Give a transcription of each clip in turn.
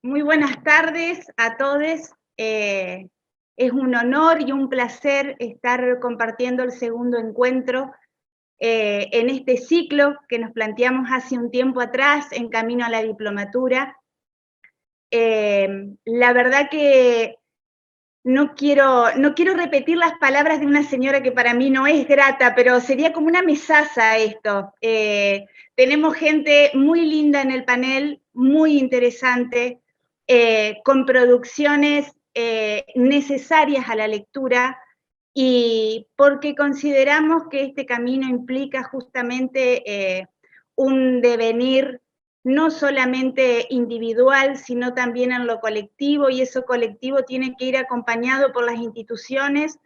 Muy buenas tardes a todos. Es un honor y un placer estar compartiendo el segundo encuentro en este ciclo que nos planteamos hace un tiempo atrás en Camino a la Diplomatura. La verdad que no quiero repetir las palabras de una señora que para mí no es grata, pero sería como una mesaza esto. Tenemos gente muy linda en el panel, muy interesante, con producciones necesarias a la lectura, y porque consideramos que este camino implica justamente un devenir no solamente individual, sino también en lo colectivo, y eso colectivo tiene que ir acompañado por las instituciones.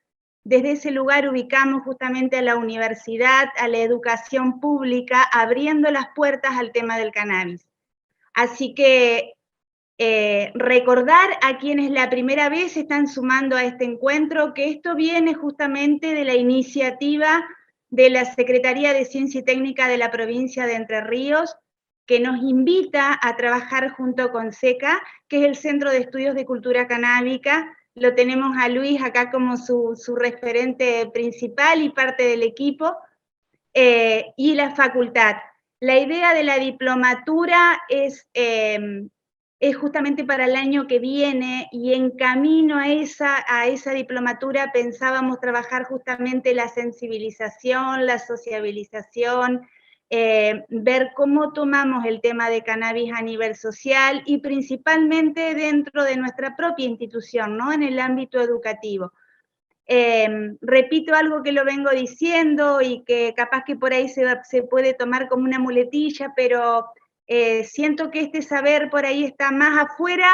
Desde ese lugar ubicamos justamente a la universidad, a la educación pública, abriendo las puertas al tema del cannabis. Así que recordar a quienes la primera vez se están sumando a este encuentro que esto viene justamente de la iniciativa de la Secretaría de Ciencia y Técnica de la provincia de Entre Ríos, que nos invita a trabajar junto con SECA, que es el Centro de Estudios de Cultura Canábica. Lo tenemos a Luis acá como su referente principal y parte del equipo, y la facultad. La idea de la diplomatura es justamente para el año que viene, y en camino a esa diplomatura pensábamos trabajar justamente la sensibilización, la sociabilización, ver cómo tomamos el tema de cannabis a nivel social y principalmente dentro de nuestra propia institución, ¿no? En el ámbito educativo. Repito algo que lo vengo diciendo y que capaz que por ahí se puede tomar como una muletilla, pero siento que este saber por ahí está más afuera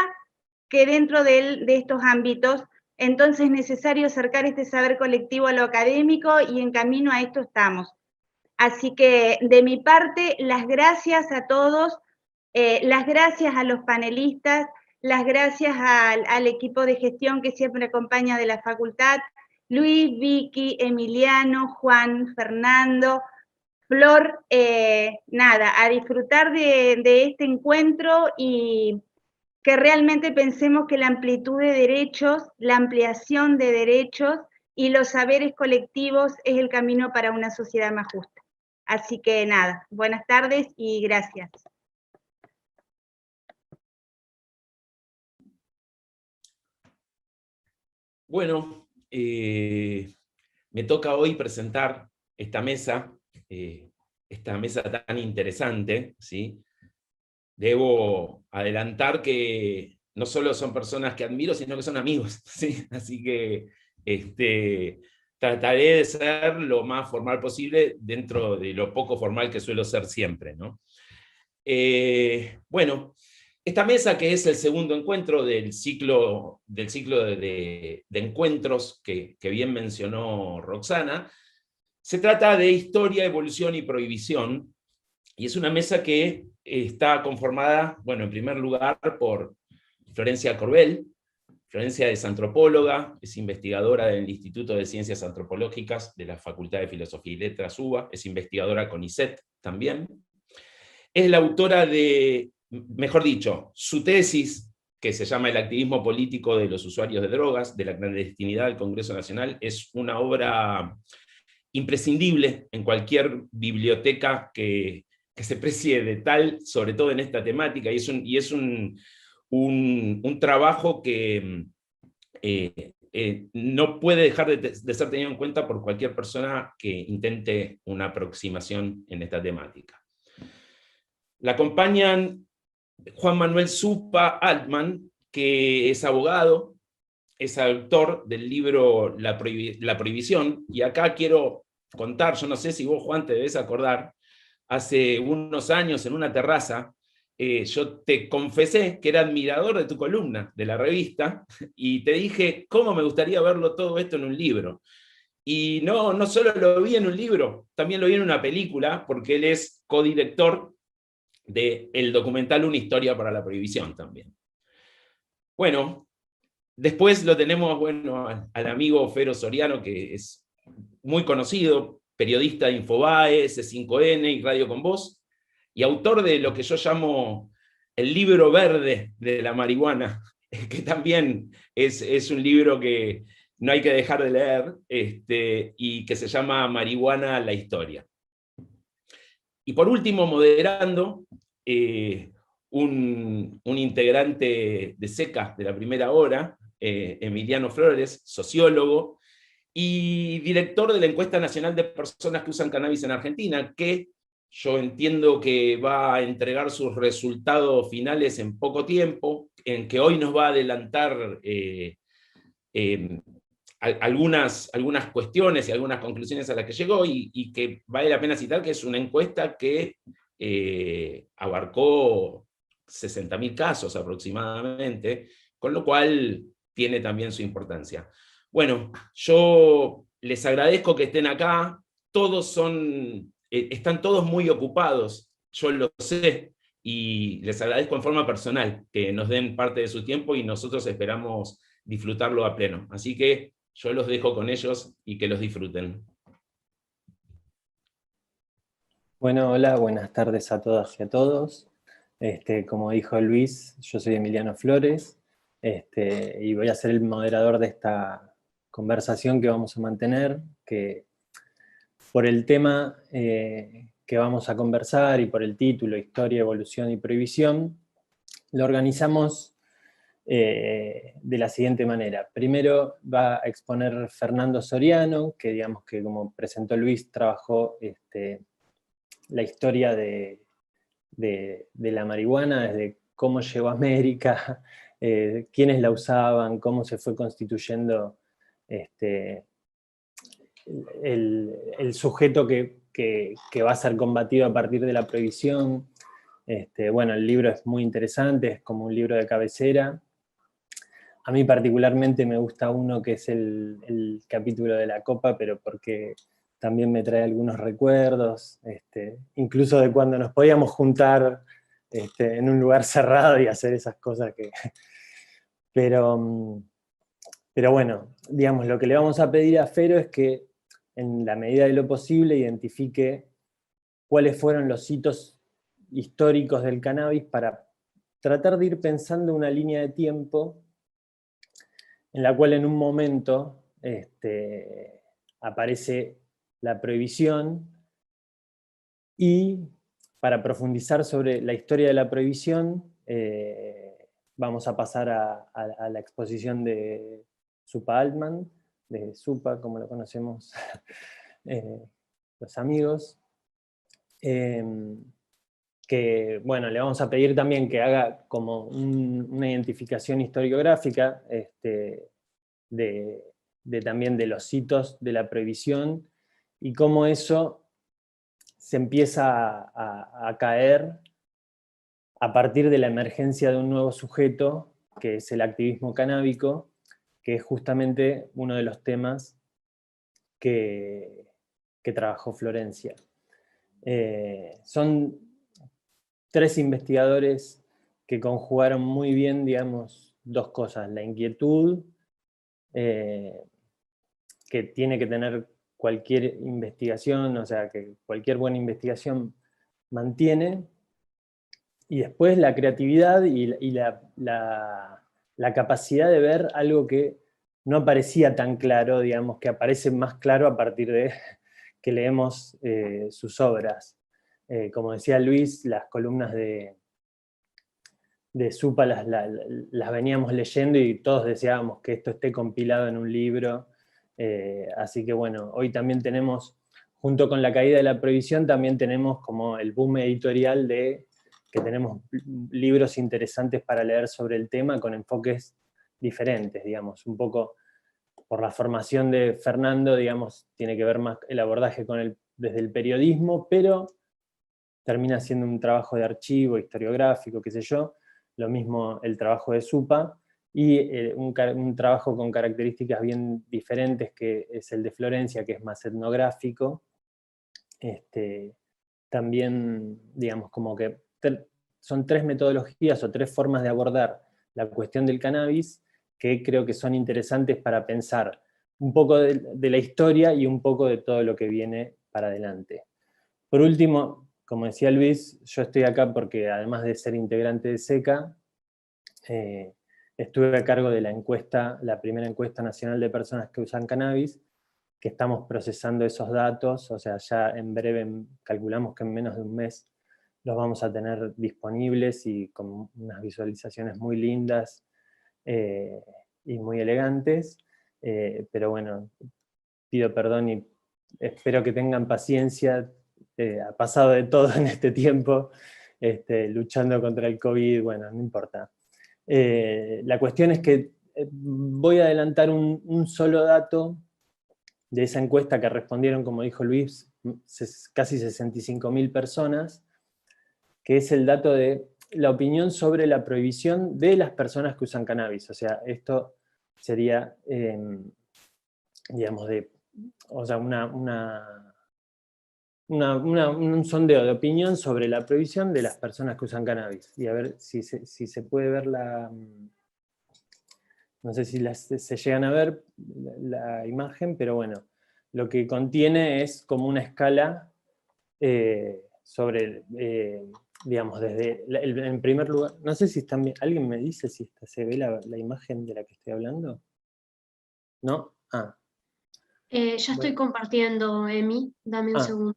que dentro de estos ámbitos. Entonces es necesario acercar este saber colectivo a lo académico, y en camino a esto estamos. Así que de mi parte, las gracias a todos, las gracias a los panelistas, las gracias al equipo de gestión que siempre acompaña de la facultad, Luis, Vicky, Emiliano, Juan, Fernando, Flor. Nada, a disfrutar de este encuentro, y que realmente pensemos que la amplitud de derechos, la ampliación de derechos y los saberes colectivos es el camino para una sociedad más justa. Así que nada, buenas tardes y gracias. Bueno, me toca hoy presentar esta mesa tan interesante, ¿sí? Debo adelantar que no solo son personas que admiro, sino que son amigos, ¿sí? Así que trataré de ser lo más formal posible dentro de lo poco formal que suelo ser siempre, ¿no? Bueno, esta mesa, que es el segundo encuentro del ciclo de encuentros que bien mencionó Roxana, se trata de historia, evolución y prohibición, y es una mesa que está conformada, bueno, en primer lugar por Florencia Corbel. Florencia es antropóloga, es investigadora del Instituto de Ciencias Antropológicas de la Facultad de Filosofía y Letras UBA, es investigadora con ISET también. Es la autora de, mejor dicho, su tesis, que se llama El activismo político de los usuarios de drogas, de la clandestinidad al Congreso Nacional, es una obra imprescindible en cualquier biblioteca que se precie de tal, sobre todo en esta temática, y es un trabajo que no puede dejar de ser tenido en cuenta por cualquier persona que intente una aproximación en esta temática. La acompañan Juan Manuel Zupa Altman, que es abogado, es autor del libro La Prohibición, y acá quiero contar, yo no sé si vos, Juan, te debes acordar, hace unos años en una terraza, yo te confesé que era admirador de tu columna, de la revista, y te dije cómo me gustaría verlo todo esto en un libro. Y no solo lo vi en un libro, también lo vi en una película, porque él es codirector del documental Una historia para la prohibición también. Bueno, después lo tenemos, bueno, al amigo Fero Soriano, que es muy conocido, periodista de Infobae, C5N y Radio Con Voz, y autor de lo que yo llamo el libro verde de la marihuana, que también es un libro que no hay que dejar de leer, y que se llama Marihuana, la historia. Y por último, moderando, un integrante de SECA de la primera hora, Emiliano Flores, sociólogo, y director de la Encuesta Nacional de Personas que Usan Cannabis en Argentina, que yo entiendo que va a entregar sus resultados finales en poco tiempo, en que hoy nos va a adelantar algunas cuestiones y algunas conclusiones a las que llegó, y que vale la pena citar que es una encuesta que abarcó 60.000 casos aproximadamente, con lo cual tiene también su importancia. Bueno, yo les agradezco que estén acá, están todos muy ocupados, yo lo sé, y les agradezco en forma personal que nos den parte de su tiempo y nosotros esperamos disfrutarlo a pleno. Así que yo los dejo con ellos y que los disfruten. Bueno, hola, buenas tardes a todas y a todos. Como dijo Luis, yo soy Emiliano Flores, y voy a ser el moderador de esta conversación que vamos a mantener, que por el tema que vamos a conversar y por el título, Historia, Evolución y Prohibición, lo organizamos de la siguiente manera. Primero va a exponer Fernando Soriano, que digamos que como presentó Luis, trabajó la historia de la marihuana, desde cómo llegó a América, quiénes la usaban, cómo se fue constituyendo el sujeto que va a ser combatido a partir de la prohibición. Bueno, el libro es muy interesante, es como un libro de cabecera. A mí particularmente me gusta uno que es el capítulo de la copa, pero porque también me trae algunos recuerdos, incluso de cuando nos podíamos juntar en un lugar cerrado y hacer esas cosas que... Pero bueno, digamos, lo que le vamos a pedir a Fero es que en la medida de lo posible identifique cuáles fueron los hitos históricos del cannabis para tratar de ir pensando una línea de tiempo en la cual en un momento aparece la prohibición, y para profundizar sobre la historia de la prohibición vamos a pasar a la exposición de Supa Altman, de Supa, como lo conocemos los amigos, que bueno, le vamos a pedir también que haga como una identificación historiográfica también de los hitos de la prohibición y cómo eso se empieza a caer a partir de la emergencia de un nuevo sujeto, que es el activismo canábico, que es justamente uno de los temas que trabajó Florencia. Son 3 investigadores que conjugaron muy bien, digamos, 2 cosas: la inquietud que tiene que tener cualquier investigación, o sea, que cualquier buena investigación mantiene, y después la creatividad y la capacidad de ver algo que no aparecía tan claro, digamos, que aparece más claro a partir de que leemos sus obras. Como decía Luis, las columnas de Supa las veníamos leyendo y todos deseábamos que esto esté compilado en un libro. Así que bueno, hoy también tenemos, junto con la caída de la prohibición, también tenemos como el boom editorial de que tenemos libros interesantes para leer sobre el tema con enfoques diferentes, digamos, un poco por la formación de Fernando, digamos, tiene que ver más el abordaje desde el periodismo, pero termina siendo un trabajo de archivo, historiográfico, qué sé yo, lo mismo el trabajo de Supa, y un trabajo con características bien diferentes, que es el de Florencia, que es más etnográfico. También, digamos, como que son 3 metodologías o 3 formas de abordar la cuestión del cannabis que creo que son interesantes para pensar un poco de la historia y un poco de todo lo que viene para adelante. Por último, como decía Luis, yo estoy acá porque además de ser integrante de SECA, estuve a cargo de la encuesta, la primera encuesta nacional de personas que usan cannabis, que estamos procesando esos datos, o sea, ya en breve, calculamos que en menos de un mes los vamos a tener disponibles y con unas visualizaciones muy lindas y muy elegantes, pero bueno, pido perdón y espero que tengan paciencia, ha pasado de todo en este tiempo, luchando contra el COVID, bueno, no importa. La cuestión es que voy a adelantar un solo dato de esa encuesta que respondieron, como dijo Luis, casi 65.000 personas, que es el dato de la opinión sobre la prohibición de las personas que usan cannabis. O sea, esto sería, digamos, o sea, un sondeo de opinión sobre la prohibición de las personas que usan cannabis. Y a ver si se puede ver no sé si se llegan a ver la imagen, pero bueno, lo que contiene es como una escala sobre, digamos, desde, en primer lugar, no sé si están bien, ¿alguien me dice si se ve la imagen de la que estoy hablando? ¿No? Ah. Ya estoy compartiendo, Emi, dame un segundo.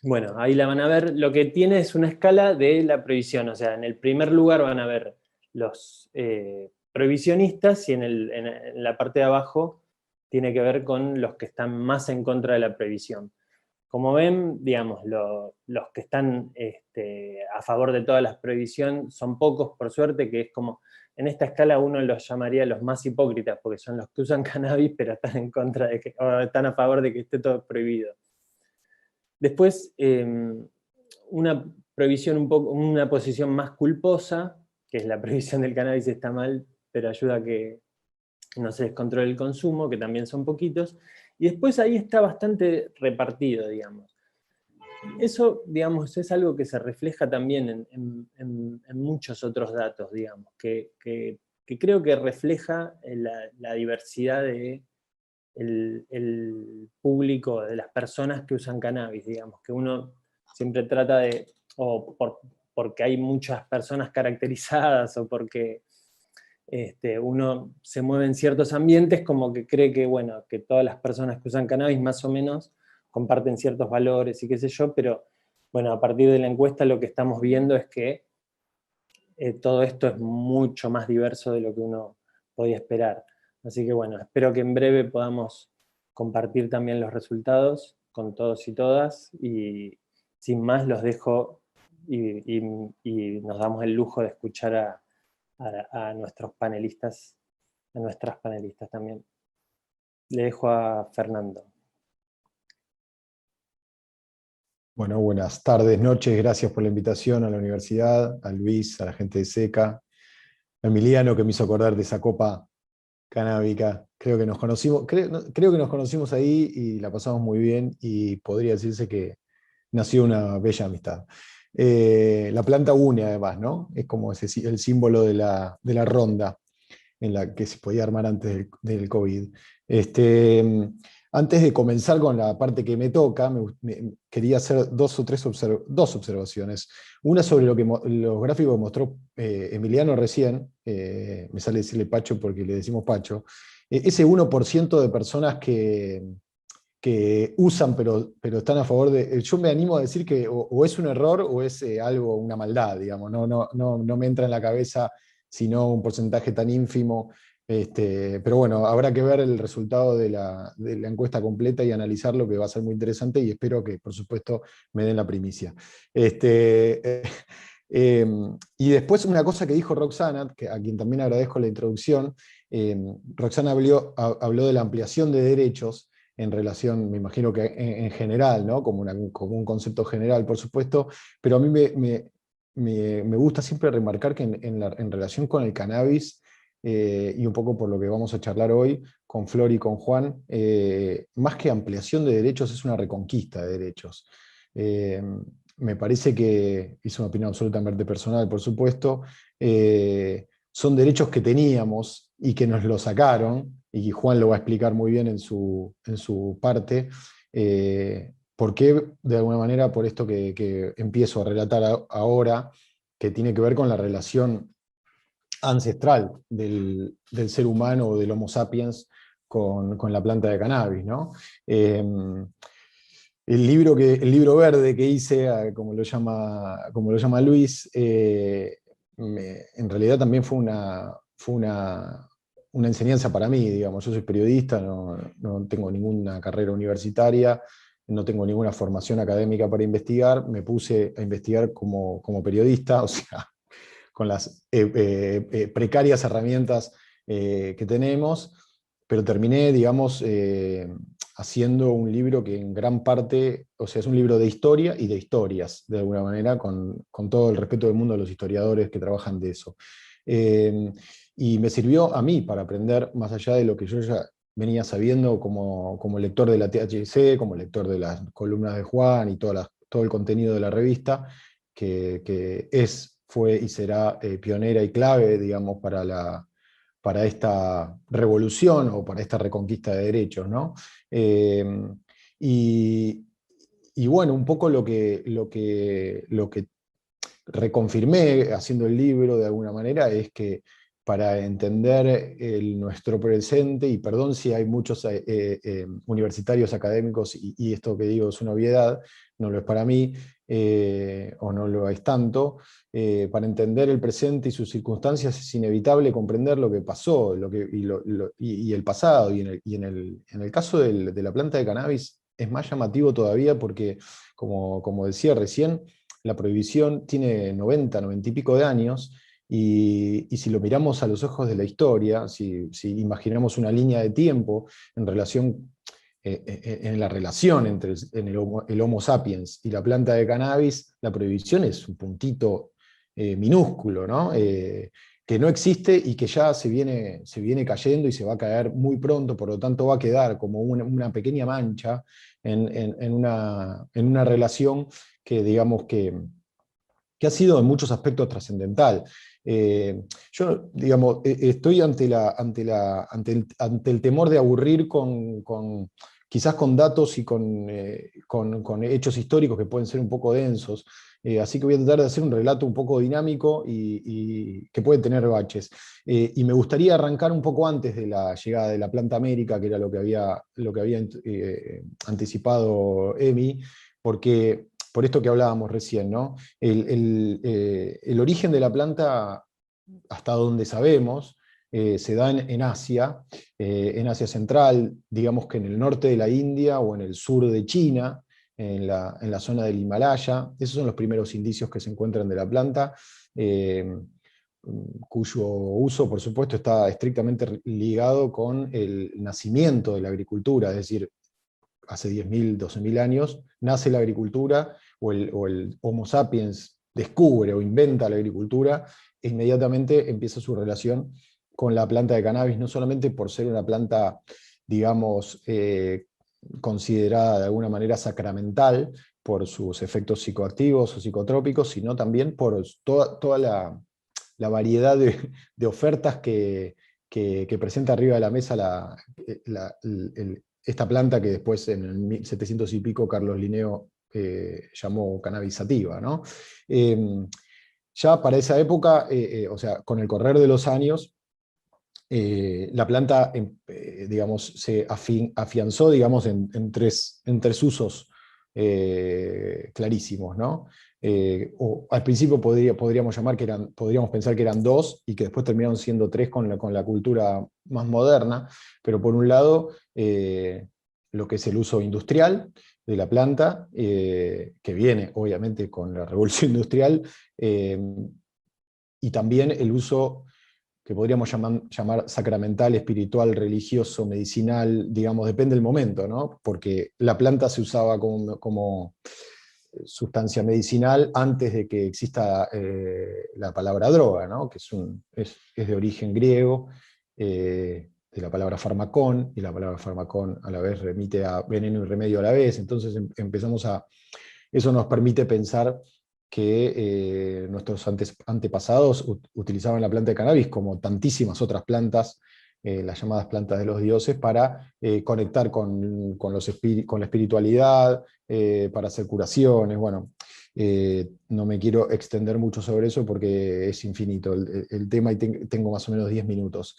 Bueno, ahí la van a ver. Lo que tiene es una escala de la prohibición, o sea, en el primer lugar van a ver los prohibicionistas y en la parte de abajo tiene que ver con los que están más en contra de la prohibición. Como ven, digamos, los que están a favor de todas las prohibiciones son pocos, por suerte, que es como, en esta escala uno los llamaría los más hipócritas, porque son los que usan cannabis, pero están en contra o están a favor de que esté todo prohibido. Después, una prohibición una posición más culposa, que es la prohibición del cannabis está mal, pero ayuda a que no se descontrole el consumo, que también son poquitos, y después ahí está bastante repartido, digamos. Eso, digamos, es algo que se refleja también en muchos otros datos, digamos, que creo que refleja la diversidad de el público, de las personas que usan cannabis, digamos, que uno siempre trata de, porque hay muchas personas caracterizadas o porque uno se mueve en ciertos ambientes, como que cree que, bueno, que todas las personas que usan cannabis más o menos comparten ciertos valores y qué sé yo, pero bueno, a partir de la encuesta lo que estamos viendo es que todo esto es mucho más diverso de lo que uno podía esperar. Así que bueno, espero que en breve podamos compartir también los resultados con todos y todas, y sin más los dejo y nos damos el lujo de escuchar a nuestros panelistas, a nuestras panelistas también. Le dejo a Fernando. Bueno, buenas tardes, noches, gracias por la invitación a la universidad, a Luis, a la gente de SECA, a Emiliano que me hizo acordar de esa copa canábica. Creo que nos conocimos ahí y la pasamos muy bien y podría decirse que nació una bella amistad. La planta une además, ¿no? Es como el símbolo de la ronda en la que se podía armar antes del COVID. Antes de comenzar con la parte que me toca, quería hacer dos observaciones. Una sobre los gráficos que mostró Emiliano recién, me sale decirle Pacho porque le decimos Pacho, ese 1% de personas que usan pero están a favor de... Yo me animo a decir que o es un error o es algo, una maldad, digamos, no me entra en la cabeza sino un porcentaje tan ínfimo. Pero bueno, habrá que ver el resultado de la encuesta completa y analizarlo, que va a ser muy interesante, y espero que, por supuesto, me den la primicia. Y después una cosa que dijo Roxana, a quien también agradezco la introducción. Roxana habló de la ampliación de derechos en relación, me imagino que en general, ¿no? como un concepto general, por supuesto, pero a mí me gusta siempre remarcar que en relación con el cannabis, y un poco por lo que vamos a charlar hoy con Flor y con Juan, más que ampliación de derechos es una reconquista de derechos. Me parece que, es una opinión absolutamente personal, por supuesto, son derechos que teníamos y que nos lo sacaron, y Juan lo va a explicar muy bien en su parte, por qué, de alguna manera, por esto que empiezo a relatar ahora, que tiene que ver con la relación ancestral del ser humano o del Homo sapiens con la planta de cannabis, ¿no? El libro verde que hice, como lo llama Luis, en realidad también fue una enseñanza para mí, digamos. Yo soy periodista, no tengo ninguna carrera universitaria, no tengo ninguna formación académica para investigar, me puse a investigar como periodista, o sea, con las precarias herramientas que tenemos, pero terminé, digamos, haciendo un libro que en gran parte, o sea, es un libro de historia y de historias, de alguna manera, con todo el respeto del mundo de los historiadores que trabajan de eso. Y me sirvió a mí para aprender, más allá de lo que yo ya venía sabiendo como lector de la THC, como lector de las columnas de Juan y todo el contenido de la revista, que fue y será pionera y clave, digamos, para esta revolución o para esta reconquista de derechos, ¿no? Y bueno, un poco lo que reconfirmé haciendo el libro de alguna manera es que para entender nuestro presente, y perdón si hay muchos universitarios académicos, y esto que digo es una obviedad, no lo es para mí, o no lo es tanto, para entender el presente y sus circunstancias es inevitable comprender lo que pasó y el pasado, y en el caso de la planta de cannabis es más llamativo todavía porque, como decía recién, la prohibición tiene 90 y pico de años, y si lo miramos a los ojos de la historia, si imaginamos una línea de tiempo en la relación entre el Homo sapiens y la planta de cannabis, la prohibición es un puntito minúsculo, ¿no? Que no existe y que ya se viene cayendo y se va a caer muy pronto, por lo tanto va a quedar como una pequeña mancha en una relación que, digamos, que ha sido en muchos aspectos trascendental. Yo, digamos, estoy ante el temor de aburrir quizás con datos y con hechos históricos que pueden ser un poco densos, así que voy a tratar de hacer un relato un poco dinámico y que puede tener baches. Y me gustaría arrancar un poco antes de la llegada de la Planta América, que era lo que había anticipado Emi, porque por esto que hablábamos recién, ¿no? El origen de la planta, hasta donde sabemos, se da en Asia Central, digamos que en el norte de la India o en el sur de China, en la zona del Himalaya. Esos son los primeros indicios que se encuentran de la planta, cuyo uso, por supuesto, está estrictamente ligado con el nacimiento de la agricultura, es decir, hace 10.000, 12.000 años, nace la agricultura, o el Homo sapiens descubre o inventa la agricultura, e inmediatamente empieza su relación con la planta de cannabis, no solamente por ser una planta, digamos, considerada de alguna manera sacramental, por sus efectos psicoactivos o psicotrópicos, sino también por toda la variedad de ofertas que presenta arriba de la mesa esta planta que después en el 1700 y pico Carlos Linneo llamó cannabis sativa, ¿no? Ya para esa época, o sea, con el correr de los años, la planta, digamos, se afianzó, digamos, en tres usos clarísimos, ¿no? O al principio podríamos pensar que eran dos, y que después terminaron siendo tres con la cultura más moderna, pero por un lado, lo que es el uso industrial de la planta, que viene obviamente con la revolución industrial, y también el uso que podríamos llamar sacramental, espiritual, religioso, medicinal, digamos, depende del momento, ¿no? Porque la planta se usaba como sustancia medicinal antes de que exista la palabra droga, ¿no? Que es de origen griego, de la palabra farmacón, y la palabra farmacón a la vez remite a veneno y remedio a la vez. Entonces eso nos permite pensar que nuestros antepasados utilizaban la planta de cannabis como tantísimas otras plantas, las llamadas plantas de los dioses, para conectar con la espiritualidad, para hacer curaciones. Bueno, no me quiero extender mucho sobre eso porque es infinito el tema y tengo más o menos 10 minutos.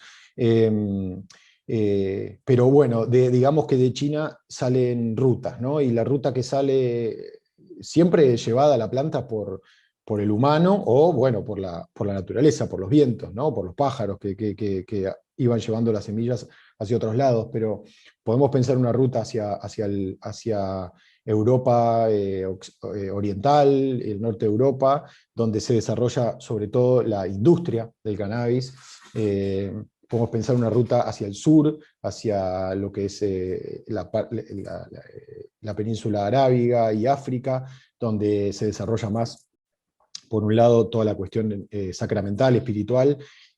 Pero bueno, digamos que de China salen rutas, ¿no? Y la ruta que sale siempre llevada a la planta por el humano o, bueno, por la naturaleza, por los vientos, ¿no? Por los pájaros que iban llevando las semillas hacia otros lados, pero podemos pensar una ruta hacia Europa oriental, el norte de Europa, donde se desarrolla sobre todo la industria del cannabis. Podemos pensar una ruta hacia el sur, hacia lo que es la península arábiga y África, donde se desarrolla más, por un lado, toda la cuestión sacramental, espiritual,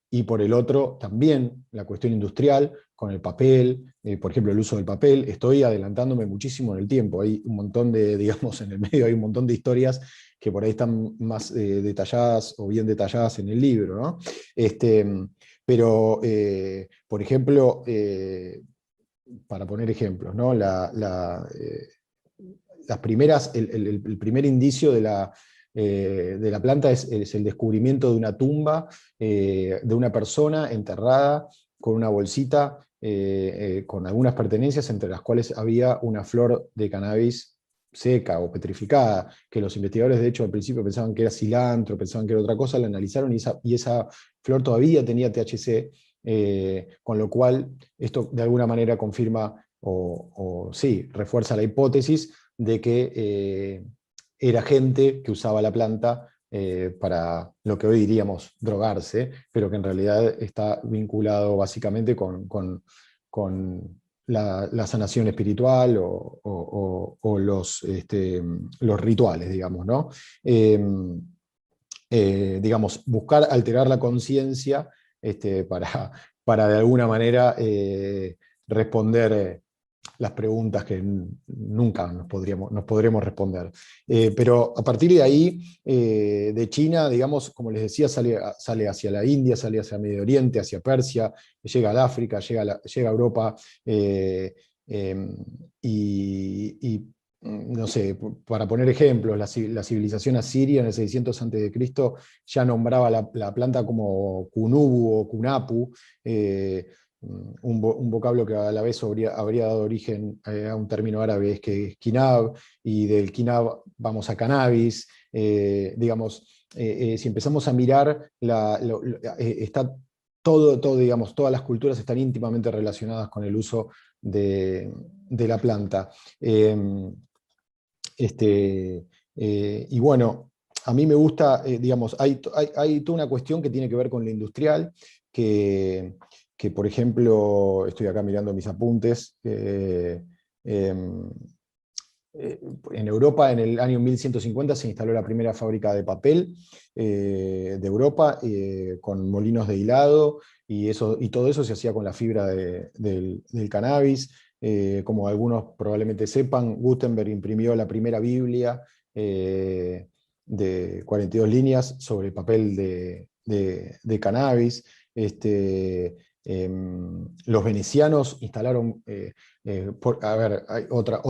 y por el otro también la cuestión industrial, con el papel, por ejemplo, el uso del papel. Estoy adelantándome muchísimo en el tiempo, hay un montón digamos, en el medio hay un montón de historias que por ahí están más detalladas o bien detalladas en el libro, ¿no? Pero, por ejemplo, para poner ejemplos, ¿no? Las primeras, el primer indicio de la planta es el descubrimiento de una tumba de una persona enterrada con una bolsita con algunas pertenencias, entre las cuales había una flor de cannabis seca o petrificada, que los investigadores de hecho al principio pensaban que era cilantro, pensaban que era otra cosa, la analizaron y esa flor todavía tenía THC, con lo cual esto de alguna manera confirma o sí, refuerza la hipótesis de que era gente que usaba la planta para lo que hoy diríamos drogarse, pero que en realidad está vinculado básicamente con la sanación espiritual o los rituales, digamos, ¿no? Digamos, buscar alterar la conciencia para de alguna manera responder las preguntas que nunca nos podremos responder. Pero a partir de ahí, de China, digamos, como les decía, sale hacia la India, sale hacia Medio Oriente, hacia Persia, llega al África, llega a Europa, y no sé, para poner ejemplos, la civilización asiria en el 600 a.C. ya nombraba la planta como kunubu o kunapu, un vocablo que a la vez habría dado origen a un término árabe que es kinab, y del kinab vamos a cannabis. Digamos, si empezamos a mirar, está todo, digamos, todas las culturas están íntimamente relacionadas con el uso de la planta. Y bueno, a mí me gusta, digamos, hay toda una cuestión que tiene que ver con lo industrial, que por ejemplo, estoy acá mirando mis apuntes, en Europa en el año 1150 se instaló la primera fábrica de papel de Europa, con molinos de hilado, y todo eso se hacía con la fibra del cannabis. Como algunos probablemente sepan, Gutenberg imprimió la primera Biblia de 42 líneas sobre papel de cannabis. Los venecianos instalaron, a ver, hay otra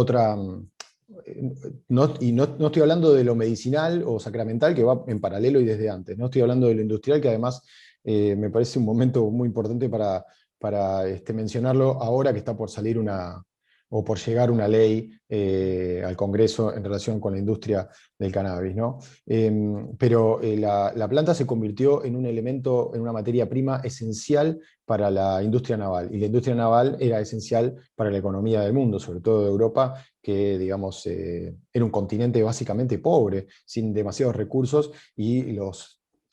no estoy hablando de lo medicinal o sacramental, que va en paralelo y desde antes, no estoy hablando de lo industrial, que además me parece un momento muy importante para mencionarlo ahora que está por salir o por llegar una ley al Congreso en relación con la industria del cannabis, ¿no? Pero la planta se convirtió en un elemento, en una materia prima esencial para la industria naval, y la industria naval era esencial para la economía del mundo, sobre todo de Europa, que digamos, era un continente básicamente pobre, sin demasiados recursos, y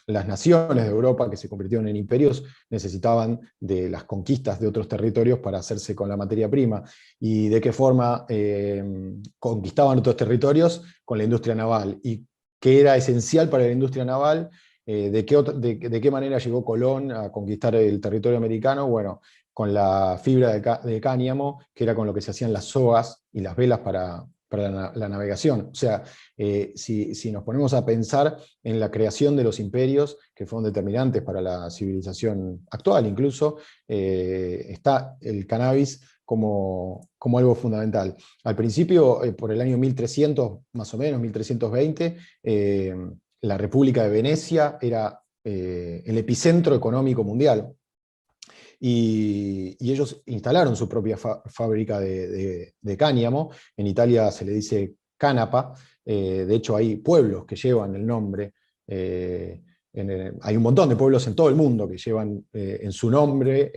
las naciones de Europa que se convirtieron en imperios necesitaban de las conquistas de otros territorios para hacerse con la materia prima. ¿Y de qué forma conquistaban otros territorios? Con la industria naval. ¿Y qué era esencial para la industria naval? ¿De qué manera llegó Colón a conquistar el territorio americano? Bueno, con la fibra de cáñamo, que era con lo que se hacían las sogas y las velas para la navegación. O sea, si nos ponemos a pensar en la creación de los imperios, que fueron determinantes para la civilización actual incluso, está el cannabis como algo fundamental. Al principio, por el año 1300, más o menos, 1320, la República de Venecia era el epicentro económico mundial. Y ellos instalaron su propia fábrica de cáñamo. En Italia se le dice canapa. De hecho, hay pueblos que llevan el nombre. Hay un montón de pueblos en todo el mundo que llevan en su nombre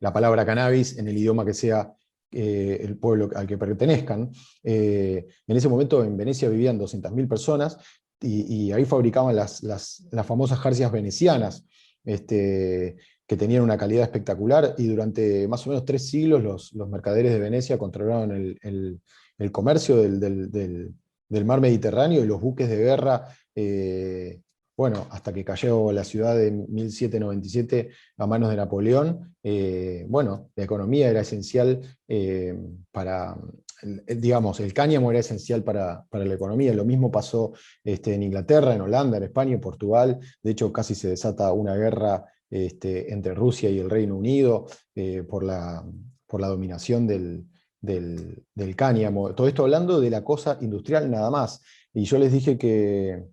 la palabra cannabis en el idioma que sea el pueblo al que pertenezcan. En ese momento en Venecia vivían 200.000 personas y ahí fabricaban las famosas jarcias venecianas, que tenían una calidad espectacular, y durante más o menos 3 siglos los mercaderes de Venecia controlaron el comercio del mar Mediterráneo, y los buques de guerra, bueno, hasta que cayó la ciudad en 1797 a manos de Napoleón. Bueno, la economía era esencial digamos, el cáñamo era esencial para la economía. Lo mismo pasó en Inglaterra, en Holanda, en España, en Portugal. De hecho, casi se desata una guerra entre Rusia y el Reino Unido por la dominación del cáñamo. Todo esto hablando de la cosa industrial nada más. Y yo les dije que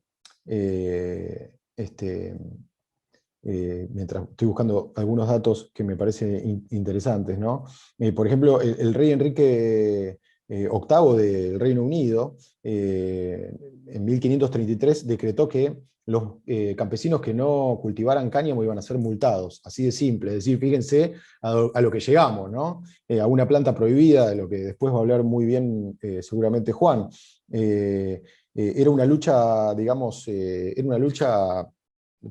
mientras estoy buscando algunos datos que me parecen interesantes, ¿no? Por ejemplo, el rey Enrique VIII del Reino Unido, en 1533 decretó que los campesinos que no cultivaran cáñamo iban a ser multados, así de simple. Es decir, fíjense a lo que llegamos, ¿no? A una planta prohibida, de lo que después va a hablar muy bien seguramente Juan. Era una lucha, digamos, era una lucha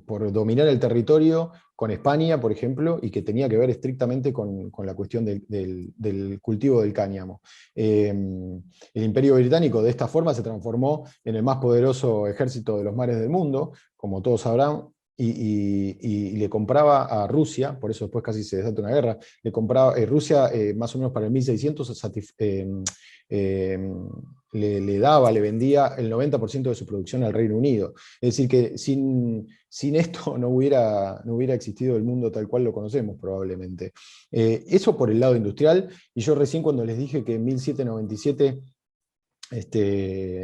por dominar el territorio con España, por ejemplo, y que tenía que ver estrictamente con la cuestión del cultivo del cáñamo. El Imperio Británico de esta forma se transformó en el más poderoso ejército de los mares del mundo, como todos sabrán, y le compraba a Rusia, por eso después casi se desata una guerra, le compraba Rusia más o menos para el 1600 le vendía el 90% de su producción al Reino Unido. Es decir, que sin esto no hubiera existido el mundo tal cual lo conocemos probablemente. Eso por el lado industrial, y yo recién cuando les dije que en 1797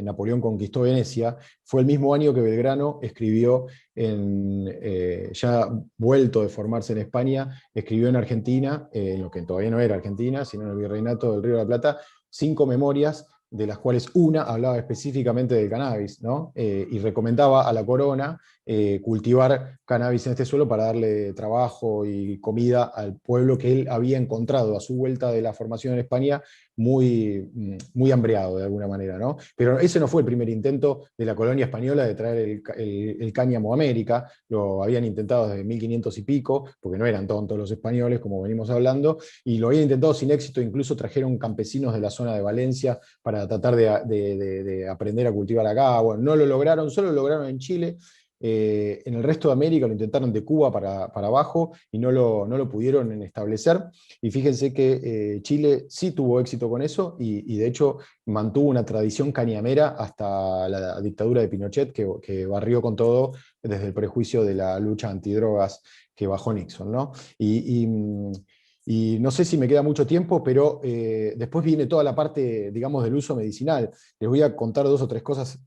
Napoleón conquistó Venecia, fue el mismo año que Belgrano escribió, ya vuelto de formarse en España, escribió en Argentina, en lo que todavía no era Argentina, sino en el Virreinato del Río de la Plata, 5 memorias, de las cuales una hablaba específicamente del cannabis, ¿no? Y recomendaba a la corona cultivar cannabis en este suelo para darle trabajo y comida al pueblo que él había encontrado a su vuelta de la formación en España muy, muy hambreado de alguna manera, ¿no? Pero ese no fue el primer intento de la colonia española de traer el cáñamo a América. Lo habían intentado desde 1500 y pico, porque no eran tontos los españoles, como venimos hablando, y lo habían intentado sin éxito. Incluso trajeron campesinos de la zona de Valencia para tratar de aprender a cultivar acá. Bueno, no lo lograron, solo lo lograron en Chile. En el resto de América lo intentaron de Cuba para abajo y no lo pudieron establecer. Y fíjense que Chile sí tuvo éxito con eso, y de hecho mantuvo una tradición cañamera hasta la dictadura de Pinochet, que barrió con todo desde el prejuicio de la lucha antidrogas que bajó Nixon, ¿no? Y no sé si me queda mucho tiempo, pero después viene toda la parte, digamos, del uso medicinal. Les voy a contar 2 o 3 cosas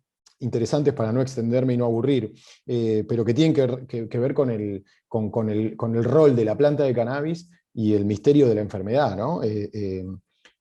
interesantes para no extenderme y no aburrir, pero que tienen que ver con el rol de la planta de cannabis y el misterio de la enfermedad, ¿no?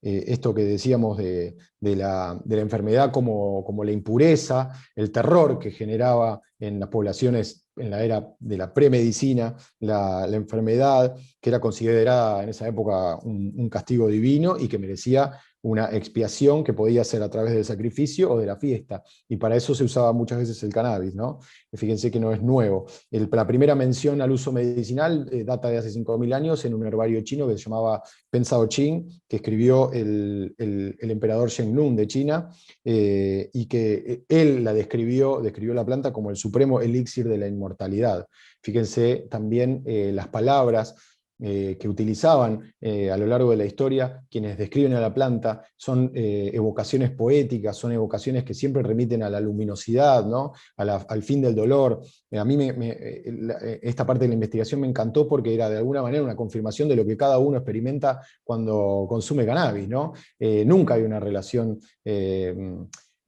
Esto que decíamos de la enfermedad como la impureza, el terror que generaba en las poblaciones en la era de la premedicina, la enfermedad, que era considerada en esa época un castigo divino y que merecía una expiación que podía ser a través del sacrificio o de la fiesta, y para eso se usaba muchas veces el cannabis, ¿no? Fíjense que no es nuevo. La primera mención al uso medicinal data de hace 5000 años en un herbario chino que se llamaba Pen Sao Qing, que escribió el emperador Zheng Nun de China, y que él describió la planta como el supremo elixir de la inmortalidad. Fíjense también las palabras que utilizaban a lo largo de la historia quienes describen a la planta son evocaciones poéticas, son evocaciones que siempre remiten a la luminosidad, ¿no? Al fin del dolor. A mí esta parte de la investigación me encantó porque era de alguna manera una confirmación de lo que cada uno experimenta cuando consume cannabis, ¿no? Nunca hay una relación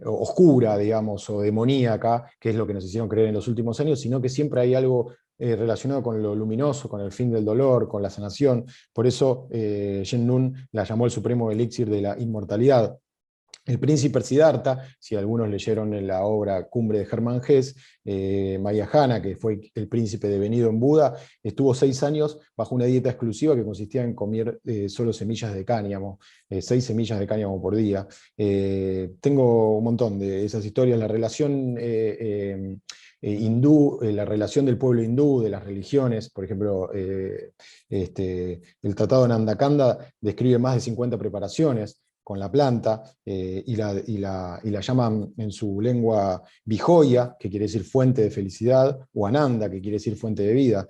oscura, digamos, o demoníaca, que es lo que nos hicieron creer en los últimos años, sino que siempre hay algo relacionado con lo luminoso, con el fin del dolor, con la sanación. Por eso Yen Nun la llamó el supremo elixir de la inmortalidad. El príncipe Siddhartha, si algunos leyeron en la obra Cumbre de Hermann Hesse, Mahayana, que fue el príncipe devenido en Buda, estuvo 6 años bajo una dieta exclusiva que consistía en comer solo semillas de cáñamo, 6 semillas de cáñamo por día. Tengo un montón de esas historias, la relación hindú, la relación del pueblo hindú, de las religiones, por ejemplo, el Tratado de Nandakanda describe más de 50 preparaciones con la planta, y la llaman en su lengua Vijoya, que quiere decir fuente de felicidad, o Ananda, que quiere decir fuente de vida.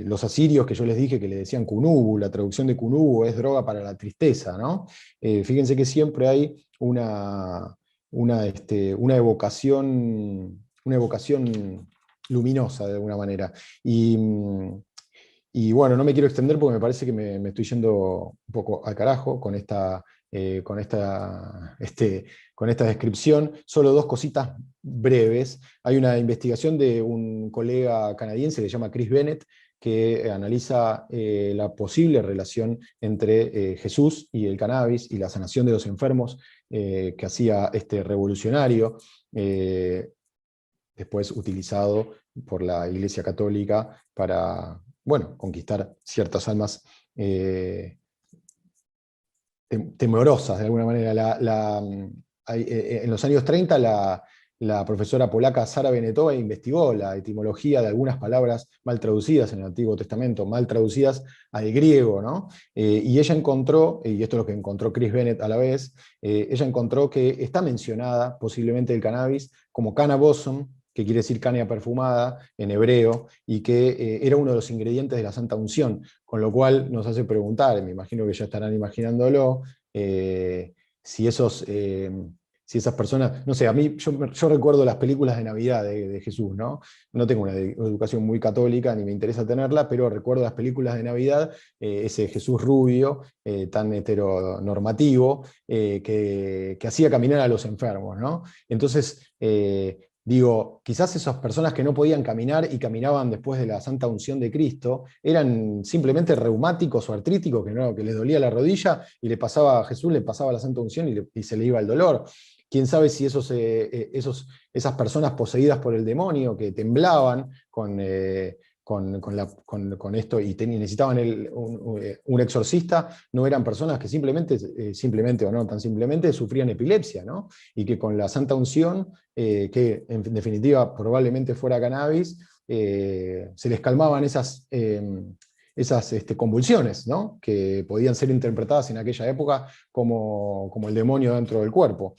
Los asirios, que yo les dije que le decían Kunubu, la traducción de Kunubu es droga para la tristeza, ¿no? Fíjense que siempre hay una evocación luminosa de alguna manera. Y bueno, no me quiero extender porque me parece que me estoy yendo un poco al carajo con esta descripción. Solo 2 cositas breves. Hay una investigación de un colega canadiense que se llama Chris Bennett, que analiza la posible relación entre Jesús y el cannabis y la sanación de los enfermos que hacía este revolucionario, después utilizado por la Iglesia Católica para, bueno, conquistar ciertas almas temorosas de alguna manera. En los años 30 la profesora polaca Sara Benetova investigó la etimología de algunas palabras mal traducidas en el Antiguo Testamento, mal traducidas al griego, ¿no? Y ella encontró, y esto es lo que encontró Chris Bennett a la vez, ella encontró que está mencionada posiblemente el cannabis como cannabosom, que quiere decir caña perfumada en hebreo, y que era uno de los ingredientes de la Santa Unción, con lo cual nos hace preguntar, me imagino que ya estarán imaginándolo, si esas personas, no sé, a mí yo recuerdo las películas de Navidad de Jesús, ¿no? No tengo una educación muy católica, ni me interesa tenerla, pero recuerdo las películas de Navidad, ese Jesús rubio, tan heteronormativo, que hacía caminar a los enfermos, ¿no? Entonces, digo, quizás esas personas que no podían caminar y caminaban después de la Santa Unción de Cristo, eran simplemente reumáticos o artríticos, que les dolía la rodilla, y a Jesús le pasaba la Santa Unción y se le iba el dolor. Quién sabe si esas personas poseídas por el demonio, que temblaban con esto y necesitaban un exorcista, no eran personas que simplemente o no tan simplemente sufrían epilepsia, ¿no? Y que con la Santa Unción, que en definitiva probablemente fuera cannabis, se les calmaban esas convulsiones, ¿no? Que podían ser interpretadas en aquella época como el demonio dentro del cuerpo.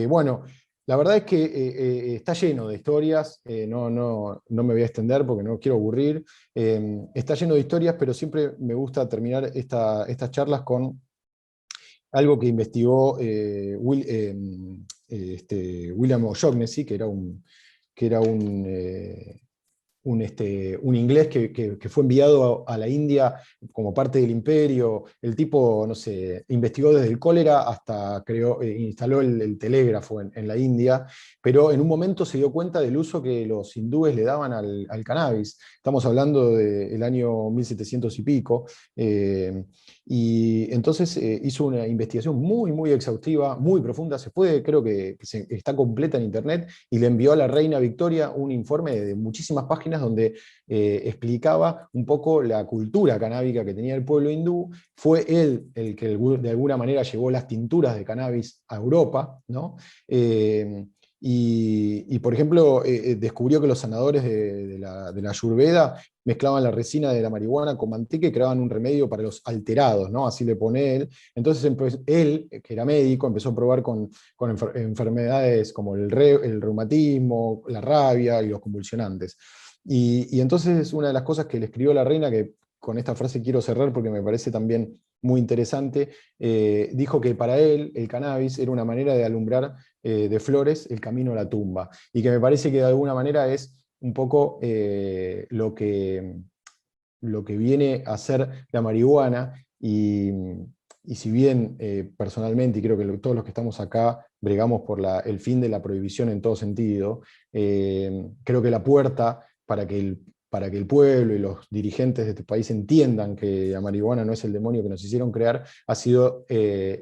Bueno, la verdad es que está lleno de historias, no me voy a extender porque no quiero aburrir, está lleno de historias, pero siempre me gusta terminar estas charlas con algo que investigó William O'Shaughnessy, que era un inglés que fue enviado a la India como parte del imperio. El tipo, no sé, investigó desde el cólera hasta instaló el telégrafo en la India, pero en un momento se dio cuenta del uso que los hindúes le daban al cannabis. Estamos hablando del año 1700 y pico, y entonces hizo una investigación muy, muy exhaustiva, muy profunda, creo que está completa en internet, y le envió a la reina Victoria un informe de muchísimas páginas donde explicaba un poco la cultura canábica que tenía el pueblo hindú. Fue él el que de alguna manera llevó las tinturas de cannabis a Europa, ¿no? Y por ejemplo, descubrió que los sanadores de la Ayurveda mezclaban la resina de la marihuana con manteca y creaban un remedio para los alterados, ¿no? Así le pone él. Entonces él, que era médico, empezó a probar con enfermedades como el reumatismo, la rabia y los convulsionantes. Y entonces una de las cosas que le escribió la reina, que con esta frase quiero cerrar porque me parece también muy interesante, dijo que para él el cannabis era una manera de alumbrar de flores el camino a la tumba, y que me parece que de alguna manera es un poco lo que viene a ser la marihuana, y si bien personalmente, y creo que todos los que estamos acá bregamos por el fin de la prohibición en todo sentido, creo que la puerta para que el pueblo y los dirigentes de este país entiendan que la marihuana no es el demonio que nos hicieron crear, ha sido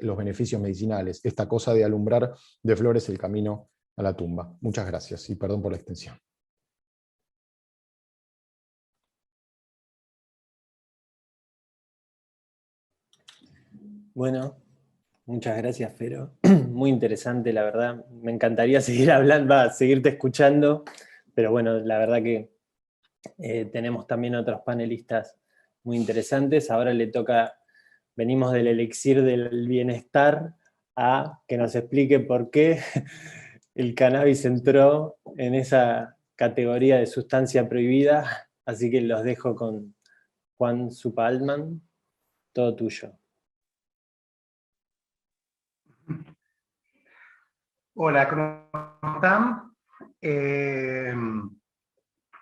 los beneficios medicinales, esta cosa de alumbrar de flores el camino a la tumba. Muchas gracias y perdón por la extensión. Bueno, muchas gracias, Fero. Muy interesante, la verdad. Me encantaría seguir hablando, seguirte escuchando, pero bueno, la verdad que tenemos también otros panelistas muy interesantes. Ahora le toca, venimos del elixir del bienestar a que nos explique por qué el cannabis entró en esa categoría de sustancia prohibida. Así que los dejo con Juan Zupa-Altman, todo tuyo. Hola, ¿cómo están?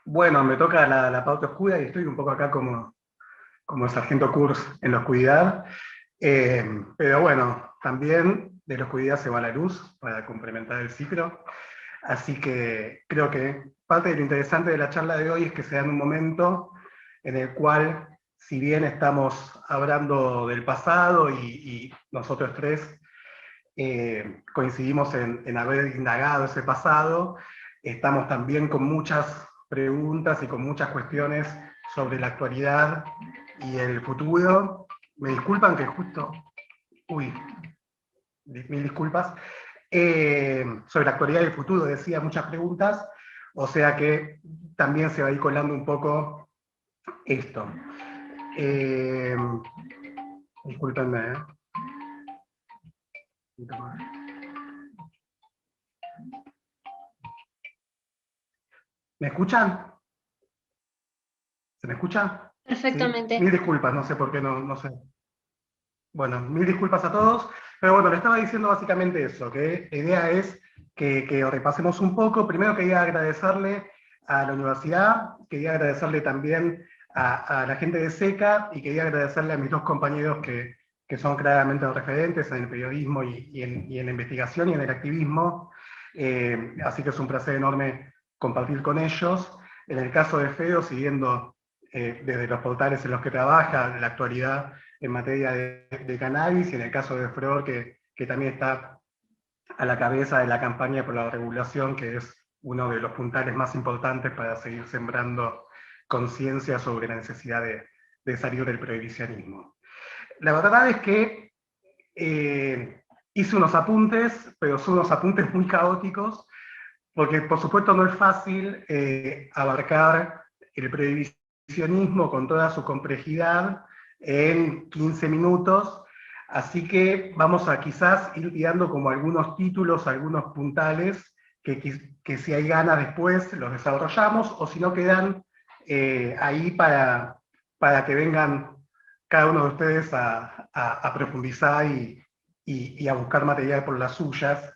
Bueno, me toca la pauta oscura y estoy un poco acá como sargento Kurz en la oscuridad. Pero bueno, también de la oscuridad se va la luz para complementar el ciclo. Así que creo que parte de lo interesante de la charla de hoy es que se da en un momento en el cual, si bien estamos hablando del pasado y nosotros tres coincidimos en haber indagado ese pasado, estamos también con muchas preguntas y con muchas cuestiones sobre la actualidad y el futuro. Me disculpan que justo... Uy, mil disculpas. Sobre la actualidad y el futuro decía muchas preguntas, o sea que también se va a ir colando un poco esto. Discúlpenme, ¿eh? ¿Me escuchan? ¿Se me escucha? Perfectamente. Sí. Mil disculpas, no sé por qué no sé. Bueno, mil disculpas a todos, pero bueno, le estaba diciendo básicamente eso, que la idea es que repasemos un poco. Primero quería agradecerle a la universidad, quería agradecerle también a la gente de SECA, y quería agradecerle a mis dos compañeros que son claramente referentes en el periodismo y en la investigación y en el activismo. Así que es un placer enorme compartir con ellos. En el caso de Feo, siguiendo desde los portales en los que trabaja, la actualidad en materia de cannabis, y en el caso de Flor, que también está a la cabeza de la campaña por la regulación, que es uno de los puntales más importantes para seguir sembrando conciencia sobre la necesidad de salir del prohibicionismo. La verdad es que hice unos apuntes, pero son unos apuntes muy caóticos, porque por supuesto no es fácil abarcar el prohibicionismo con toda su complejidad en 15 minutos, así que vamos a quizás ir tirando como algunos títulos, algunos puntales, que si hay ganas después los desarrollamos, o si no quedan ahí para que vengan cada uno de ustedes a profundizar y a buscar material por las suyas.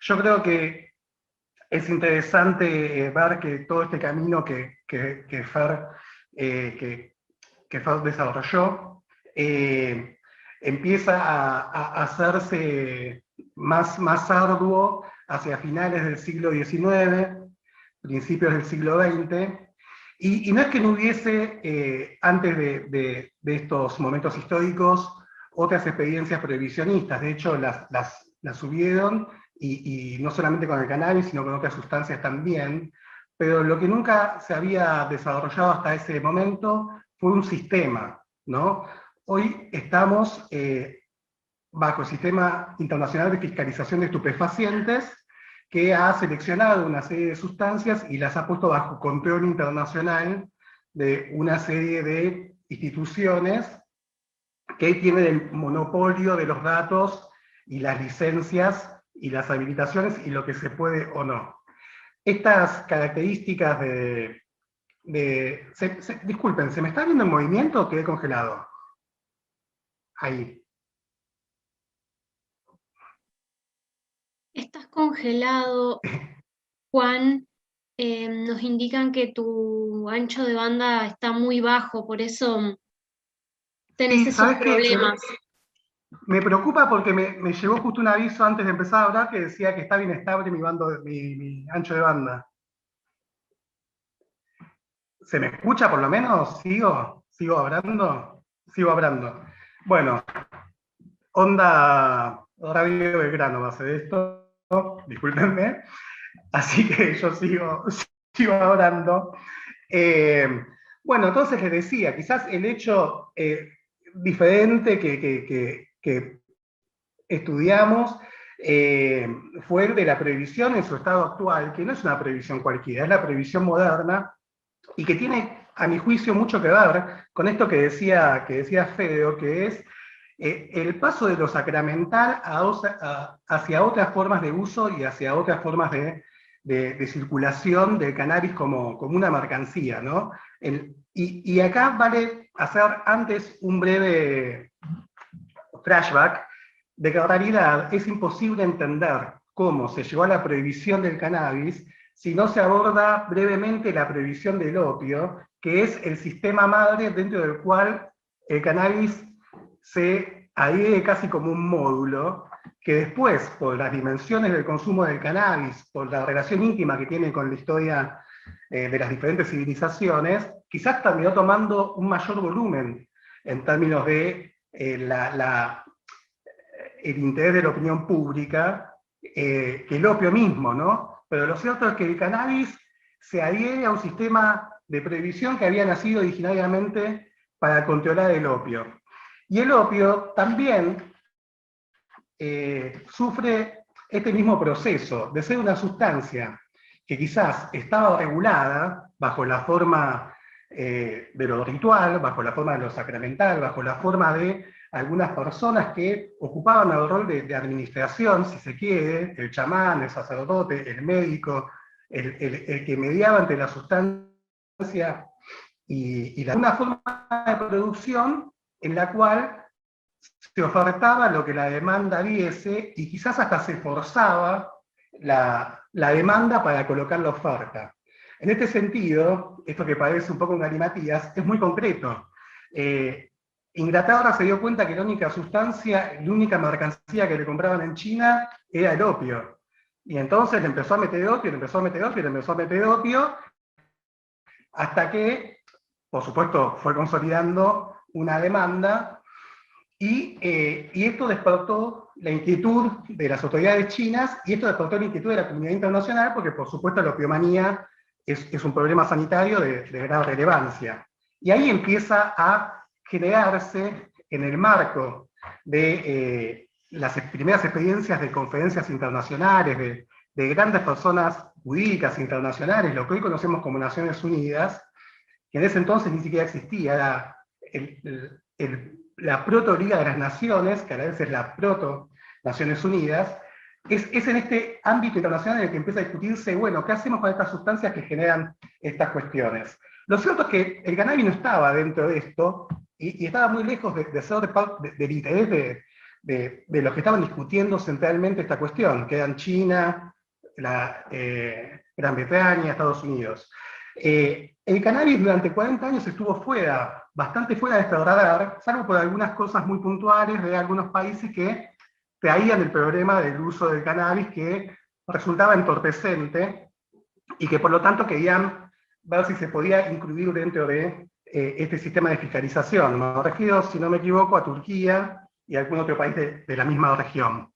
Yo creo que es interesante ver que todo este camino que Fer desarrolló empieza a hacerse más arduo hacia finales del siglo XIX, principios del siglo XX, y no es que no hubiese antes de estos momentos históricos otras experiencias prohibicionistas. De hecho las hubieron, y no solamente con el cannabis, sino con otras sustancias también, pero lo que nunca se había desarrollado hasta ese momento fue un sistema, ¿no? Hoy estamos bajo el Sistema Internacional de Fiscalización de Estupefacientes, que ha seleccionado una serie de sustancias y las ha puesto bajo control internacional de una serie de instituciones que tienen el monopolio de los datos y las licencias y las habilitaciones y lo que se puede o no. Estas características disculpen, ¿se me está viendo en movimiento o quedé congelado? Ahí. Estás congelado, Juan. Nos indican que tu ancho de banda está muy bajo, por eso tenés Sí, esos ¿sabes qué? problemas. Me preocupa porque me llegó justo un aviso antes de empezar a hablar que decía que está inestable mi ancho de banda. ¿Se me escucha por lo menos? ¿Sigo hablando? Sigo hablando. Bueno, onda Radio Belgrano va a ser esto, discúlpenme. Así que yo sigo hablando. Bueno, entonces les decía, quizás el hecho diferente que estudiamos fue el de la prohibición en su estado actual, que no es una prohibición cualquiera, es la prohibición moderna, y que tiene, a mi juicio, mucho que ver con esto que decía Fedeo, que es el paso de lo sacramental hacia otras formas de uso y hacia otras formas de circulación del cannabis como una mercancía, ¿no? Y acá vale hacer antes un breve flashback de que en realidad es imposible entender cómo se llegó a la prohibición del cannabis si no se aborda brevemente la prohibición del opio, que es el sistema madre dentro del cual el cannabis se adhiere casi como un módulo, que después, por las dimensiones del consumo del cannabis, por la relación íntima que tiene con la historia de las diferentes civilizaciones, quizás terminó tomando un mayor volumen en términos de el interés de la opinión pública que el opio mismo, ¿no? Pero lo cierto es que el cannabis se adhiere a un sistema de prohibición que había nacido originariamente para controlar el opio. Y el opio también sufre este mismo proceso de ser una sustancia que quizás estaba regulada bajo la forma de lo ritual, bajo la forma de lo sacramental, bajo la forma de algunas personas que ocupaban el rol de administración, si se quiere, el chamán, el sacerdote, el médico, el que mediaba entre la sustancia y una forma de producción en la cual se ofertaba lo que la demanda diese y quizás hasta se forzaba la demanda para colocar la oferta. En este sentido, esto que parece un poco un galimatías, es muy concreto. Inglaterra se dio cuenta que la única mercancía que le compraban en China era el opio. Y entonces le empezó a meter opio, hasta que, por supuesto, fue consolidando una demanda, y esto despertó la inquietud de las autoridades chinas, y esto despertó la inquietud de la comunidad internacional, porque por supuesto la opiomanía es un problema sanitario de gran relevancia. Y ahí empieza a generarse, en el marco de las primeras experiencias de conferencias internacionales, de grandes personas jurídicas internacionales, lo que hoy conocemos como Naciones Unidas, que en ese entonces ni siquiera existía, era la Proto-Liga de las Naciones, que a la vez es la Proto-Naciones Unidas. Es en este ámbito internacional en el que empieza a discutirse, bueno, ¿qué hacemos con estas sustancias que generan estas cuestiones? Lo cierto es que el cannabis no estaba dentro de esto, y estaba muy lejos de ser del interés de los que estaban discutiendo centralmente esta cuestión, que eran China, Gran Bretaña, Estados Unidos. El cannabis durante 40 años estuvo bastante fuera de este radar, salvo por algunas cosas muy puntuales de algunos países que traían el problema del uso del cannabis, que resultaba entorpecente y que por lo tanto querían ver si se podía incluir dentro de este sistema de fiscalización. Me refiero, si no me equivoco, a Turquía y a algún otro país de la misma región.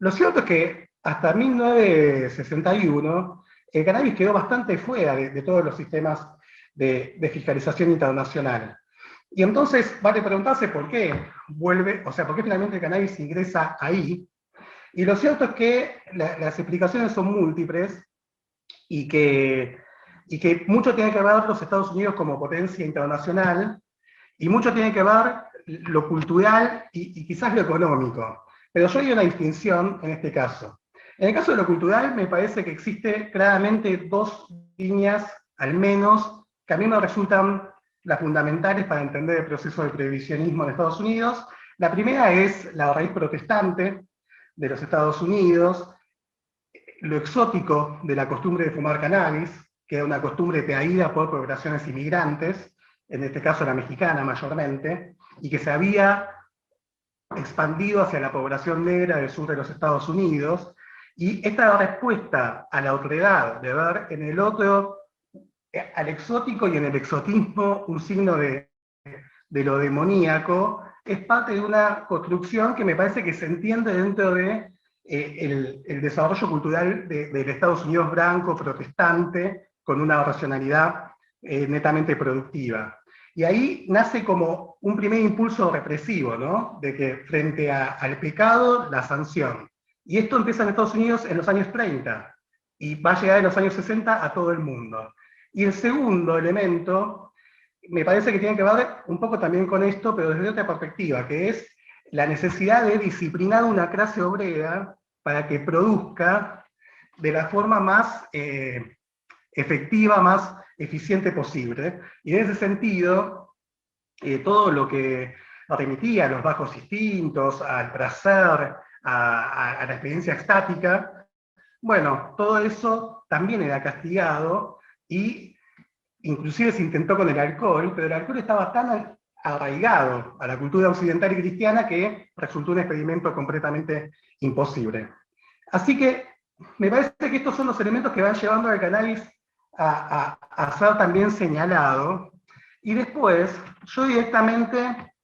Lo cierto es que hasta 1961 el cannabis quedó bastante fuera de todos los sistemas de fiscalización internacional. Y entonces vale preguntarse por qué por qué finalmente el cannabis ingresa ahí. Y lo cierto es que las explicaciones son múltiples y que mucho tiene que ver los Estados Unidos como potencia internacional, y mucho tiene que ver lo cultural y quizás lo económico. Pero yo haría una distinción en este caso. En el caso de lo cultural, me parece que existe claramente dos líneas, al menos, que a mí me resultan las fundamentales para entender el proceso del prohibicionismo en Estados Unidos. La primera es la raíz protestante de los Estados Unidos, lo exótico de la costumbre de fumar cannabis, que era una costumbre traída por poblaciones inmigrantes, en este caso la mexicana mayormente, y que se había expandido hacia la población negra del sur de los Estados Unidos, y esta respuesta a la otredad, de ver en el otro, al exótico y en el exotismo, un signo de lo demoníaco, es parte de una construcción que me parece que se entiende dentro de el desarrollo cultural del Estados Unidos blanco, protestante, con una racionalidad netamente productiva. Y ahí nace como un primer impulso represivo, ¿no? De que frente al pecado, la sanción. Y esto empieza en Estados Unidos en los años 30, y va a llegar en los años 60 a todo el mundo. Y el segundo elemento, me parece que tiene que ver un poco también con esto, pero desde otra perspectiva, que es la necesidad de disciplinar una clase obrera para que produzca de la forma más efectiva, más eficiente posible. Y en ese sentido, todo lo que remitía a los bajos instintos, al placer, a la experiencia extática, bueno, todo eso también era castigado, y inclusive se intentó con el alcohol, pero el alcohol estaba tan arraigado a la cultura occidental y cristiana que resultó un experimento completamente imposible. Así que me parece que estos son los elementos que van llevando al cannabis a ser también señalado. Y después, yo directamente,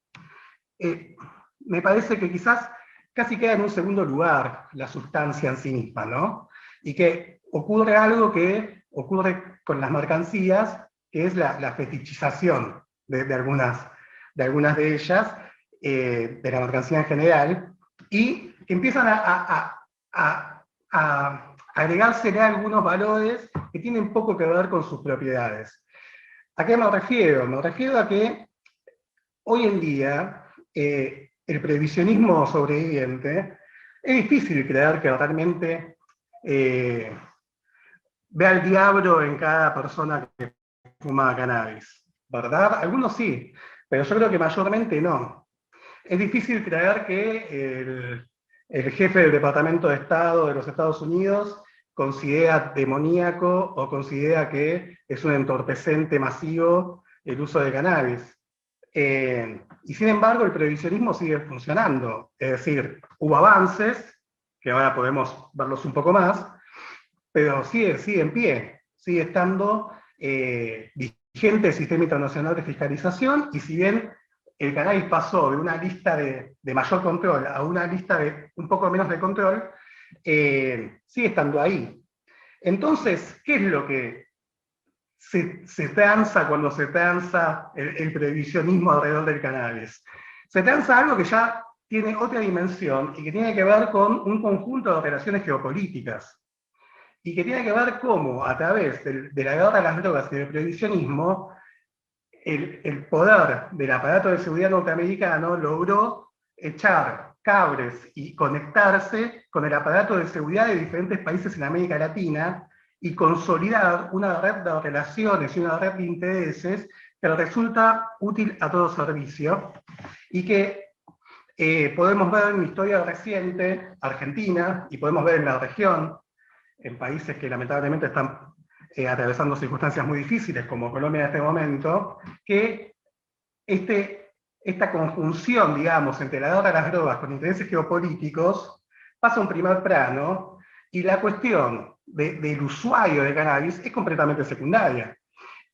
me parece que quizás casi queda en un segundo lugar la sustancia en sí misma, ¿no? Y que ocurre algo que ocurre con las mercancías, que es la fetichización de algunas de ellas, de la mercancía en general, y que empiezan a agregársele algunos valores que tienen poco que ver con sus propiedades. ¿A qué me refiero? Me refiero a que hoy en día el prohibicionismo sobreviviente, es difícil creer que realmente vea al diablo en cada persona que fuma cannabis, ¿verdad? Algunos sí, pero yo creo que mayormente no. Es difícil creer que el jefe del Departamento de Estado de los Estados Unidos considera demoníaco o considera que es un entorpecente masivo el uso de cannabis. Y sin embargo el prohibicionismo sigue funcionando, es decir, hubo avances, que ahora podemos verlos un poco más, pero sigue en pie, sigue estando vigente el sistema internacional de fiscalización, y si bien el cannabis pasó de una lista de mayor control a una lista de un poco menos de control, sigue estando ahí. Entonces, ¿qué es lo que se tranza cuando se tranza el prohibicionismo alrededor del cannabis? Se tranza algo que ya tiene otra dimensión y que tiene que ver con un conjunto de relaciones geopolíticas, y que tiene que ver cómo, a través de la guerra a las drogas y del prohibicionismo, el poder del aparato de seguridad norteamericano logró echar cables y conectarse con el aparato de seguridad de diferentes países en América Latina, y consolidar una red de relaciones y una red de intereses que resulta útil a todo servicio, y que podemos ver en la historia reciente, Argentina, y podemos ver en la región, en países que lamentablemente están atravesando circunstancias muy difíciles, como Colombia en este momento, que esta conjunción, digamos, entre la guerra a las drogas con intereses geopolíticos pasa a un primer plano, y la cuestión del usuario de cannabis es completamente secundaria.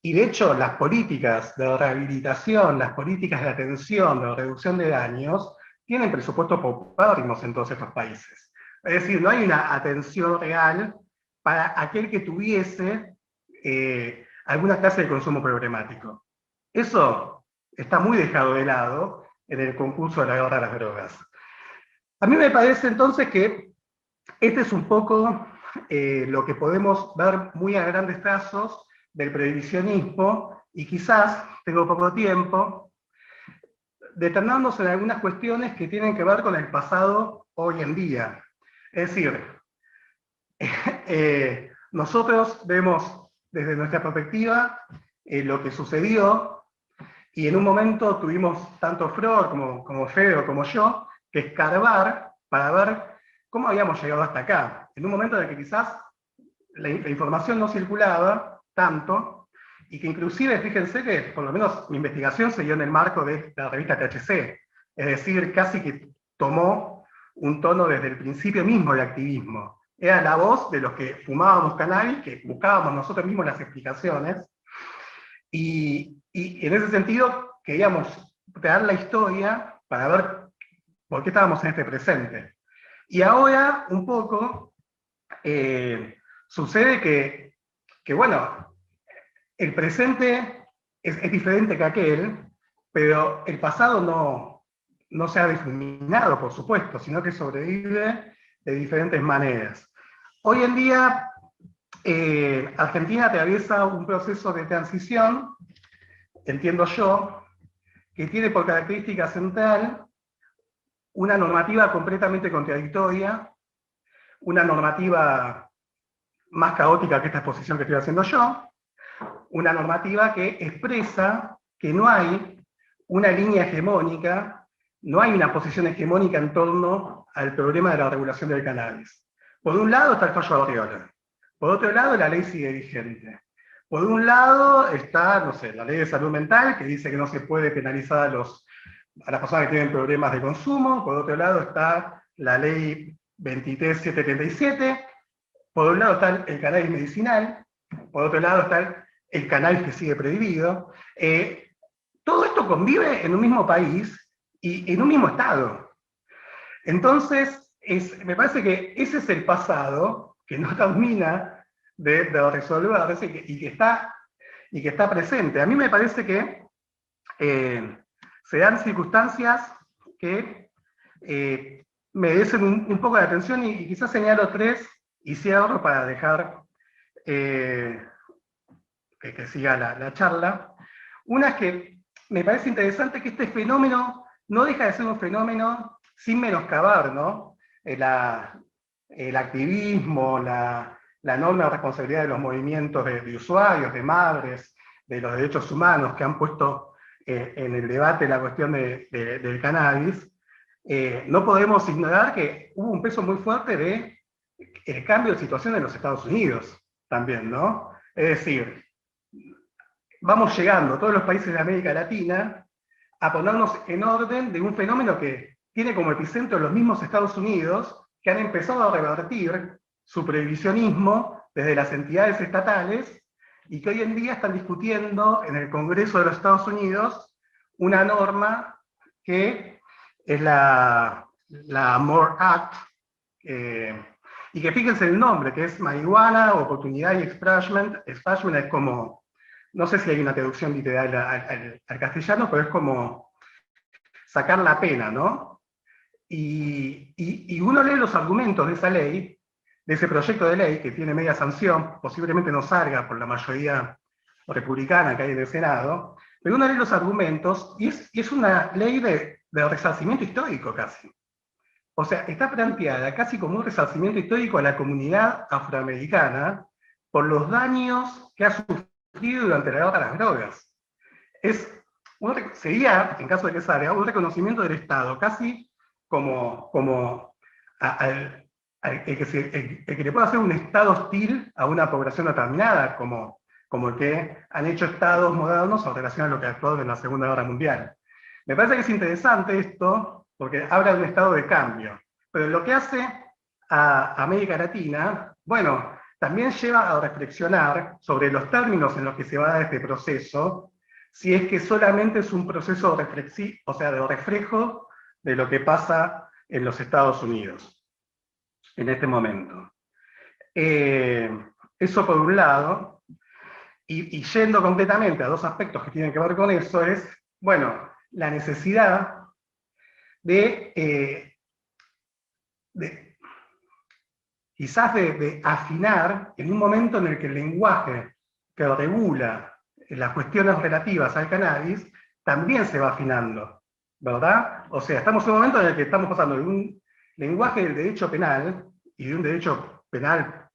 Y de hecho, las políticas de rehabilitación, las políticas de atención, de reducción de daños, tienen presupuestos paupérrimos en todos estos países. Es decir, no hay una atención real para aquel que tuviese alguna clase de consumo problemático. Eso está muy dejado de lado en el concurso de la guerra a las drogas. A mí me parece entonces que este es un poco lo que podemos ver muy a grandes trazos del prohibicionismo, y quizás, tengo poco tiempo, detenernos en algunas cuestiones que tienen que ver con el pasado hoy en día. Es decir, nosotros vemos desde nuestra perspectiva lo que sucedió, y en un momento tuvimos tanto Flor como Fedro como yo que escarbar para ver cómo habíamos llegado hasta acá. En un momento en el que quizás la información no circulaba tanto, y que inclusive, fíjense que por lo menos mi investigación se dio en el marco de la revista THC, es decir, casi que tomó un tono desde el principio mismo de activismo. Era la voz de los que fumábamos cannabis, que buscábamos nosotros mismos las explicaciones, y en ese sentido queríamos crear la historia para ver por qué estábamos en este presente. Y ahora, un poco, sucede que, bueno, el presente es diferente que aquel, pero el pasado no se ha difuminado, por supuesto, sino que sobrevive de diferentes maneras. Hoy en día, Argentina atraviesa un proceso de transición, entiendo yo, que tiene por característica central una normativa completamente contradictoria, una normativa más caótica que esta exposición que estoy haciendo yo, una normativa que expresa que no hay una línea hegemónica, no hay una posición hegemónica en torno al problema de la regulación del cannabis. Por un lado está el fallo Arriola, por otro lado la ley sigue vigente. Por un lado está, no sé, la ley de salud mental, que dice que no se puede penalizar a las personas que tienen problemas de consumo. Por otro lado está la ley 23777, por un lado está el cannabis medicinal, por otro lado está el cannabis que sigue prohibido. Todo esto convive en un mismo país y en un mismo estado. Entonces, me parece que ese es el pasado que no termina de resolverse y que está presente. A mí me parece que se dan circunstancias que merecen un poco de atención, y quizás señalo tres y cierro para dejar que siga la charla. Una es que me parece interesante que este fenómeno no deja de ser un fenómeno sin menoscabar, ¿no? El activismo, la enorme responsabilidad de los movimientos de usuarios, de madres, de los derechos humanos que han puesto en el debate la cuestión del cannabis. No podemos ignorar que hubo un peso muy fuerte del cambio de situación en los Estados Unidos también, ¿no? Es decir, vamos llegando, todos los países de América Latina, a ponernos en orden de un fenómeno que tiene como epicentro los mismos Estados Unidos, que han empezado a revertir su prohibicionismo desde las entidades estatales, y que hoy en día están discutiendo en el Congreso de los Estados Unidos una norma que es la MORE Act, y que fíjense el nombre, que es marihuana, oportunidad y expungement. Expungement es como, no sé si hay una traducción literal al castellano, pero es como sacar la pena, ¿no? Y uno lee los argumentos de esa ley, de ese proyecto de ley, que tiene media sanción, posiblemente no salga por la mayoría republicana que hay en el Senado, pero uno lee los argumentos, y es una ley de resarcimiento histórico casi. O sea, está planteada casi como un resarcimiento histórico a la comunidad afroamericana por los daños que ha sufrido durante la guerra de las drogas. Sería, en caso de que salga, un reconocimiento del Estado, casi como el que le puede hacer un Estado hostil a una población determinada, como el que han hecho Estados modernos en relación a lo que actuó en la Segunda Guerra Mundial. Me parece que es interesante esto, porque habla de un estado de cambio, pero lo que hace a América Latina, bueno, también lleva a reflexionar sobre los términos en los que se va a dar este proceso, si es que solamente es un proceso reflexivo, o sea, de reflejo de lo que pasa en los Estados Unidos en este momento. Eso por un lado, y yendo concretamente a dos aspectos que tienen que ver con eso, es, bueno, la necesidad quizás de afinar en un momento en el que el lenguaje que regula las cuestiones relativas al cannabis también se va afinando, ¿verdad? O sea, estamos en un momento en el que estamos pasando de un lenguaje del derecho penal y de un derecho penal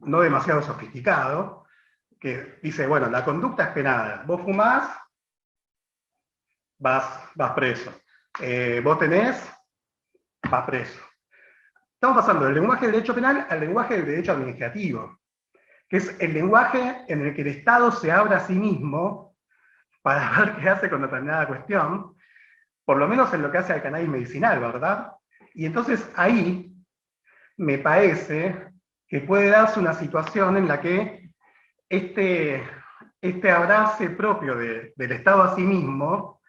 no demasiado sofisticado, que dice, bueno, la conducta es penada. Vos fumás, vas preso. Vos tenés, vas preso. Estamos pasando del lenguaje del derecho penal al lenguaje del derecho administrativo, que es el lenguaje en el que el Estado se abre a sí mismo para ver qué hace con determinada cuestión, por lo menos en lo que hace al cannabis medicinal, ¿verdad? Y entonces ahí me parece que puede darse una situación en la que este abrace propio del Estado a sí mismo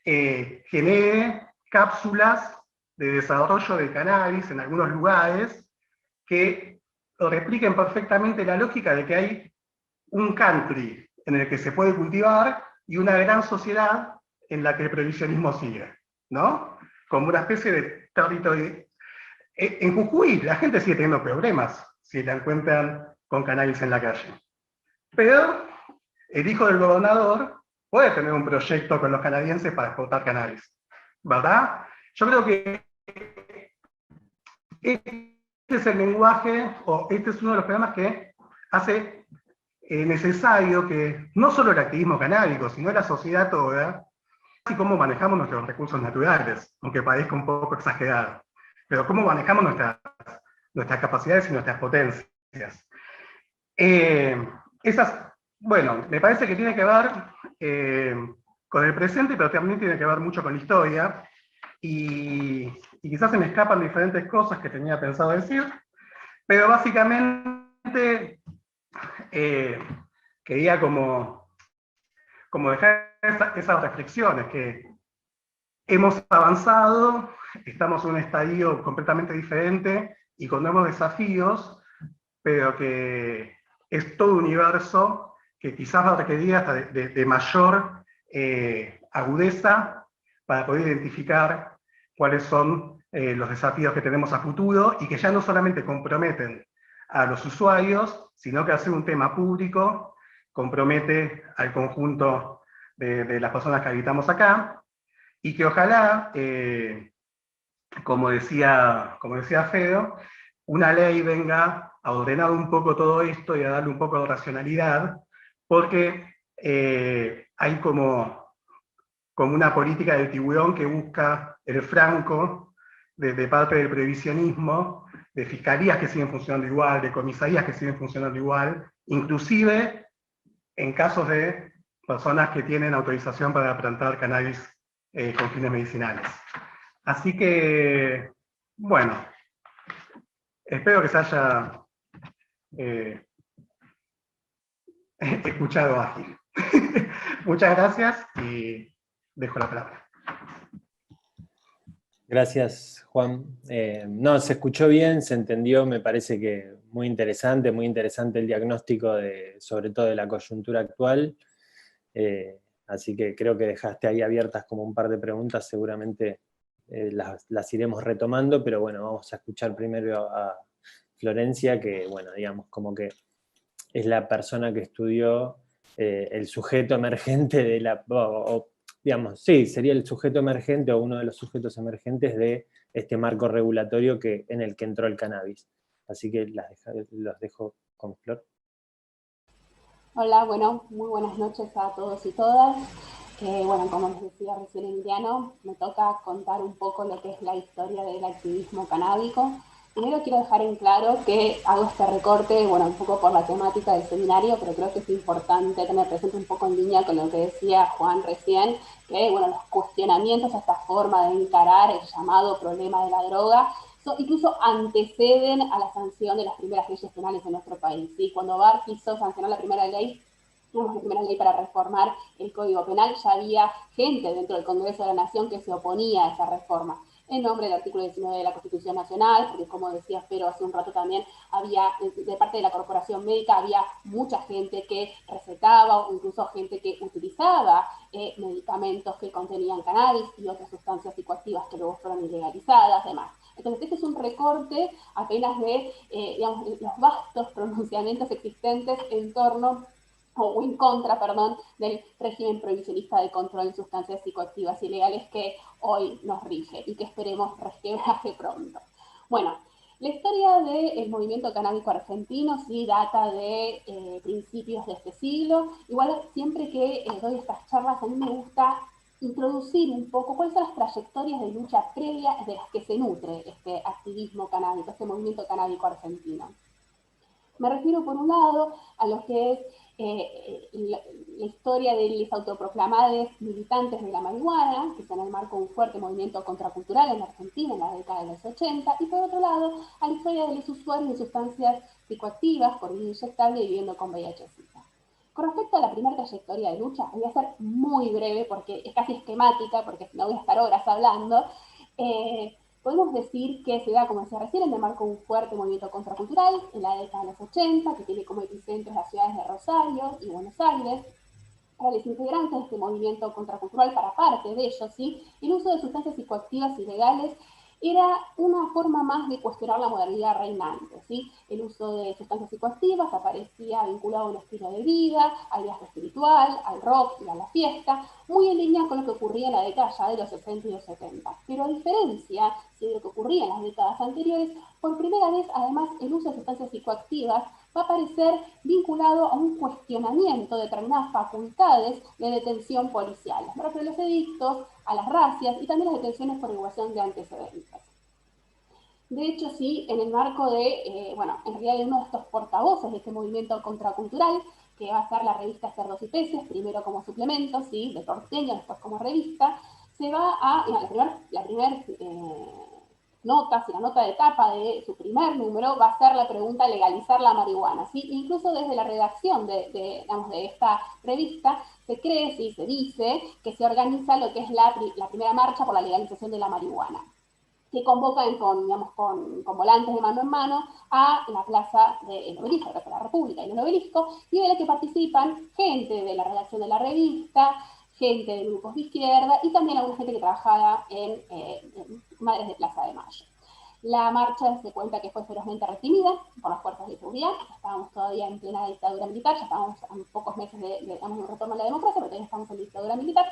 genere cápsulas de desarrollo del cannabis en algunos lugares que repliquen perfectamente la lógica de que hay un country en el que se puede cultivar y una gran sociedad en la que el prohibicionismo sigue, ¿no? Como una especie de territorio. En Jujuy la gente sigue teniendo problemas si la encuentran con cannabis en la calle. Pero el hijo del gobernador puede tener un proyecto con los canadienses para exportar cannabis, ¿verdad? Yo creo que este es el lenguaje, o este es uno de los problemas que hace necesario que no solo el activismo canábico, sino la sociedad toda, y cómo manejamos nuestros recursos naturales, aunque parezca un poco exagerado, pero cómo manejamos nuestras capacidades y nuestras potencias. Bueno, me parece que tiene que ver con el presente, pero también tiene que ver mucho con la historia, y quizás se me escapan diferentes cosas que tenía pensado decir, pero básicamente quería como dejar esas reflexiones, que hemos avanzado, estamos en un estadio completamente diferente y con nuevos desafíos, pero que es todo un universo que quizás va a requerir hasta de mayor agudeza para poder identificar cuáles son los desafíos que tenemos a futuro, y que ya no solamente comprometen a los usuarios, sino que hacer un tema público compromete al conjunto de las personas que habitamos acá, y que ojalá, como decía Fedor, una ley venga a ordenar un poco todo esto y a darle un poco de racionalidad, porque hay como una política del tiburón que busca el franco de parte del prohibicionismo, de fiscalías que siguen funcionando igual, de comisarías que siguen funcionando igual, inclusive en casos de personas que tienen autorización para plantar cannabis con fines medicinales. Así que, bueno, espero que se haya escuchado ágil. Muchas gracias y dejo la palabra. Gracias, Juan. No, se escuchó bien, se entendió, me parece que muy interesante el diagnóstico sobre todo de la coyuntura actual. Así que creo que dejaste ahí abiertas como un par de preguntas, seguramente las iremos retomando, pero bueno, vamos a escuchar primero a Florencia, que bueno, digamos, como que es la persona que estudió el sujeto emergente de la... digamos, sí, sería el sujeto emergente o uno de los sujetos emergentes de este marco regulatorio en el que entró el cannabis. Así que los dejo con Flor. Hola, bueno, muy buenas noches a todos y todas. Bueno, como les decía recién Emiliano, me toca contar un poco lo que es la historia del activismo canábico. Primero quiero dejar en claro que hago este recorte, bueno, un poco por la temática del seminario, pero creo que es importante tener presente un poco en línea con lo que decía Juan recién, que, bueno, los cuestionamientos a esta forma de encarar el llamado problema de la droga incluso anteceden a la sanción de las primeras leyes penales en nuestro país. ¿Sí? Cuando Barr quiso sancionar la primera ley para reformar el Código Penal, ya había gente dentro del Congreso de la Nación que se oponía a esa reforma, en nombre del artículo 19 de la Constitución Nacional, porque como decía Pero hace un rato también, había, de parte de la corporación médica, había mucha gente que recetaba o incluso gente que utilizaba medicamentos que contenían cannabis y otras sustancias psicoactivas que luego fueron ilegalizadas, demás. Entonces, este es un recorte apenas de digamos, los vastos pronunciamientos existentes en torno o en contra, perdón, del régimen prohibicionista de control en sustancias psicoactivas ilegales que hoy nos rige y que esperemos resquebraje pronto. Bueno, La historia del movimiento canábico argentino sí data de principios de este siglo. Igual siempre que doy estas charlas a mí me gusta introducir un poco cuáles son las trayectorias de lucha previas de las que se nutre este activismo canábico, este movimiento canábico argentino. Me refiero por un lado a lo que es la historia de los autoproclamados militantes de la marihuana, que se enmarcó un fuerte movimiento contracultural en Argentina en la década de los 80, y por otro lado a la historia de los usuarios de sustancias psicoactivas por vía inyectable viviendo con VIH-Sida. Con respecto a la primera trayectoria de lucha, voy a ser muy breve porque es casi esquemática, porque no voy a estar horas hablando. Podemos decir que se da, como decía recién, en el marco de un fuerte movimiento contracultural en la década de los 80, que tiene como epicentros las ciudades de Rosario y Buenos Aires. Para los integrantes de este movimiento contracultural, para parte de ellos, ¿sí?, el uso de sustancias psicoactivas ilegales era una forma más de cuestionar la modernidad reinante, ¿sí? El uso de sustancias psicoactivas aparecía vinculado a un estilo de vida, al viaje espiritual, al rock y a la fiesta, muy en línea con lo que ocurría en la década ya de los 60 y los 70. Pero a diferencia de lo que ocurría en las décadas anteriores, por primera vez, además, el uso de sustancias psicoactivas va a aparecer vinculado a un cuestionamiento de determinadas facultades de detención policial. Me refiero a los edictos, a las racias y también las detenciones por igualación de antecedentes. De hecho, sí, en el marco de, en realidad de uno de estos portavoces de este movimiento contracultural, que va a ser la revista Cerdos y Peces, primero como suplemento, ¿sí?, de Porteño, después como revista, se va a, la primera nota, si la nota de tapa de su primer número va a ser la pregunta legalizar la marihuana, ¿sí? Incluso desde la redacción de esta revista se cree, ¿sí?, se dice que se organiza lo que es la primera marcha por la legalización de la marihuana, que convocan con volantes de mano en mano a la plaza del Obelisco, la Plaza de la República y el Obelisco, y de la que participan gente de la redacción de la revista, gente de grupos de izquierda y también alguna gente que trabajaba en Madres de Plaza de Mayo. La marcha se cuenta que fue ferozmente reprimida por las fuerzas de seguridad. Estábamos todavía en plena dictadura militar, ya estábamos a pocos meses de un retorno a la democracia, pero todavía estamos en dictadura militar.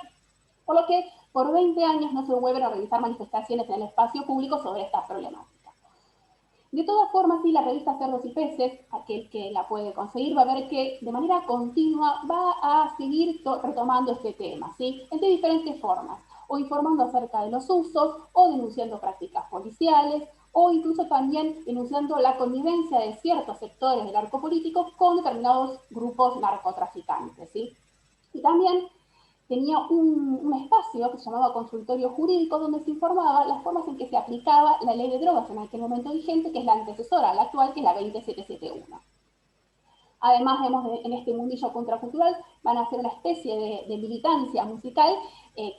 Por lo que por 20 años no se vuelven a realizar manifestaciones en el espacio público sobre esta problemática. De todas formas, sí, la revista Cerdos y Peces, aquel que la puede conseguir, va a ver que de manera continua va a seguir retomando este tema, ¿sí?, de diferentes formas, o informando acerca de los usos, o denunciando prácticas policiales, o incluso también denunciando la connivencia de ciertos sectores del arco político con determinados grupos narcotraficantes, ¿sí? Y también tenía un espacio que se llamaba consultorio jurídico, donde se informaba las formas en que se aplicaba la ley de drogas en aquel momento vigente, que es la antecesora a la actual, que es la 20771. Además, vemos en este mundillo contracultural van a hacer una especie de militancia musical,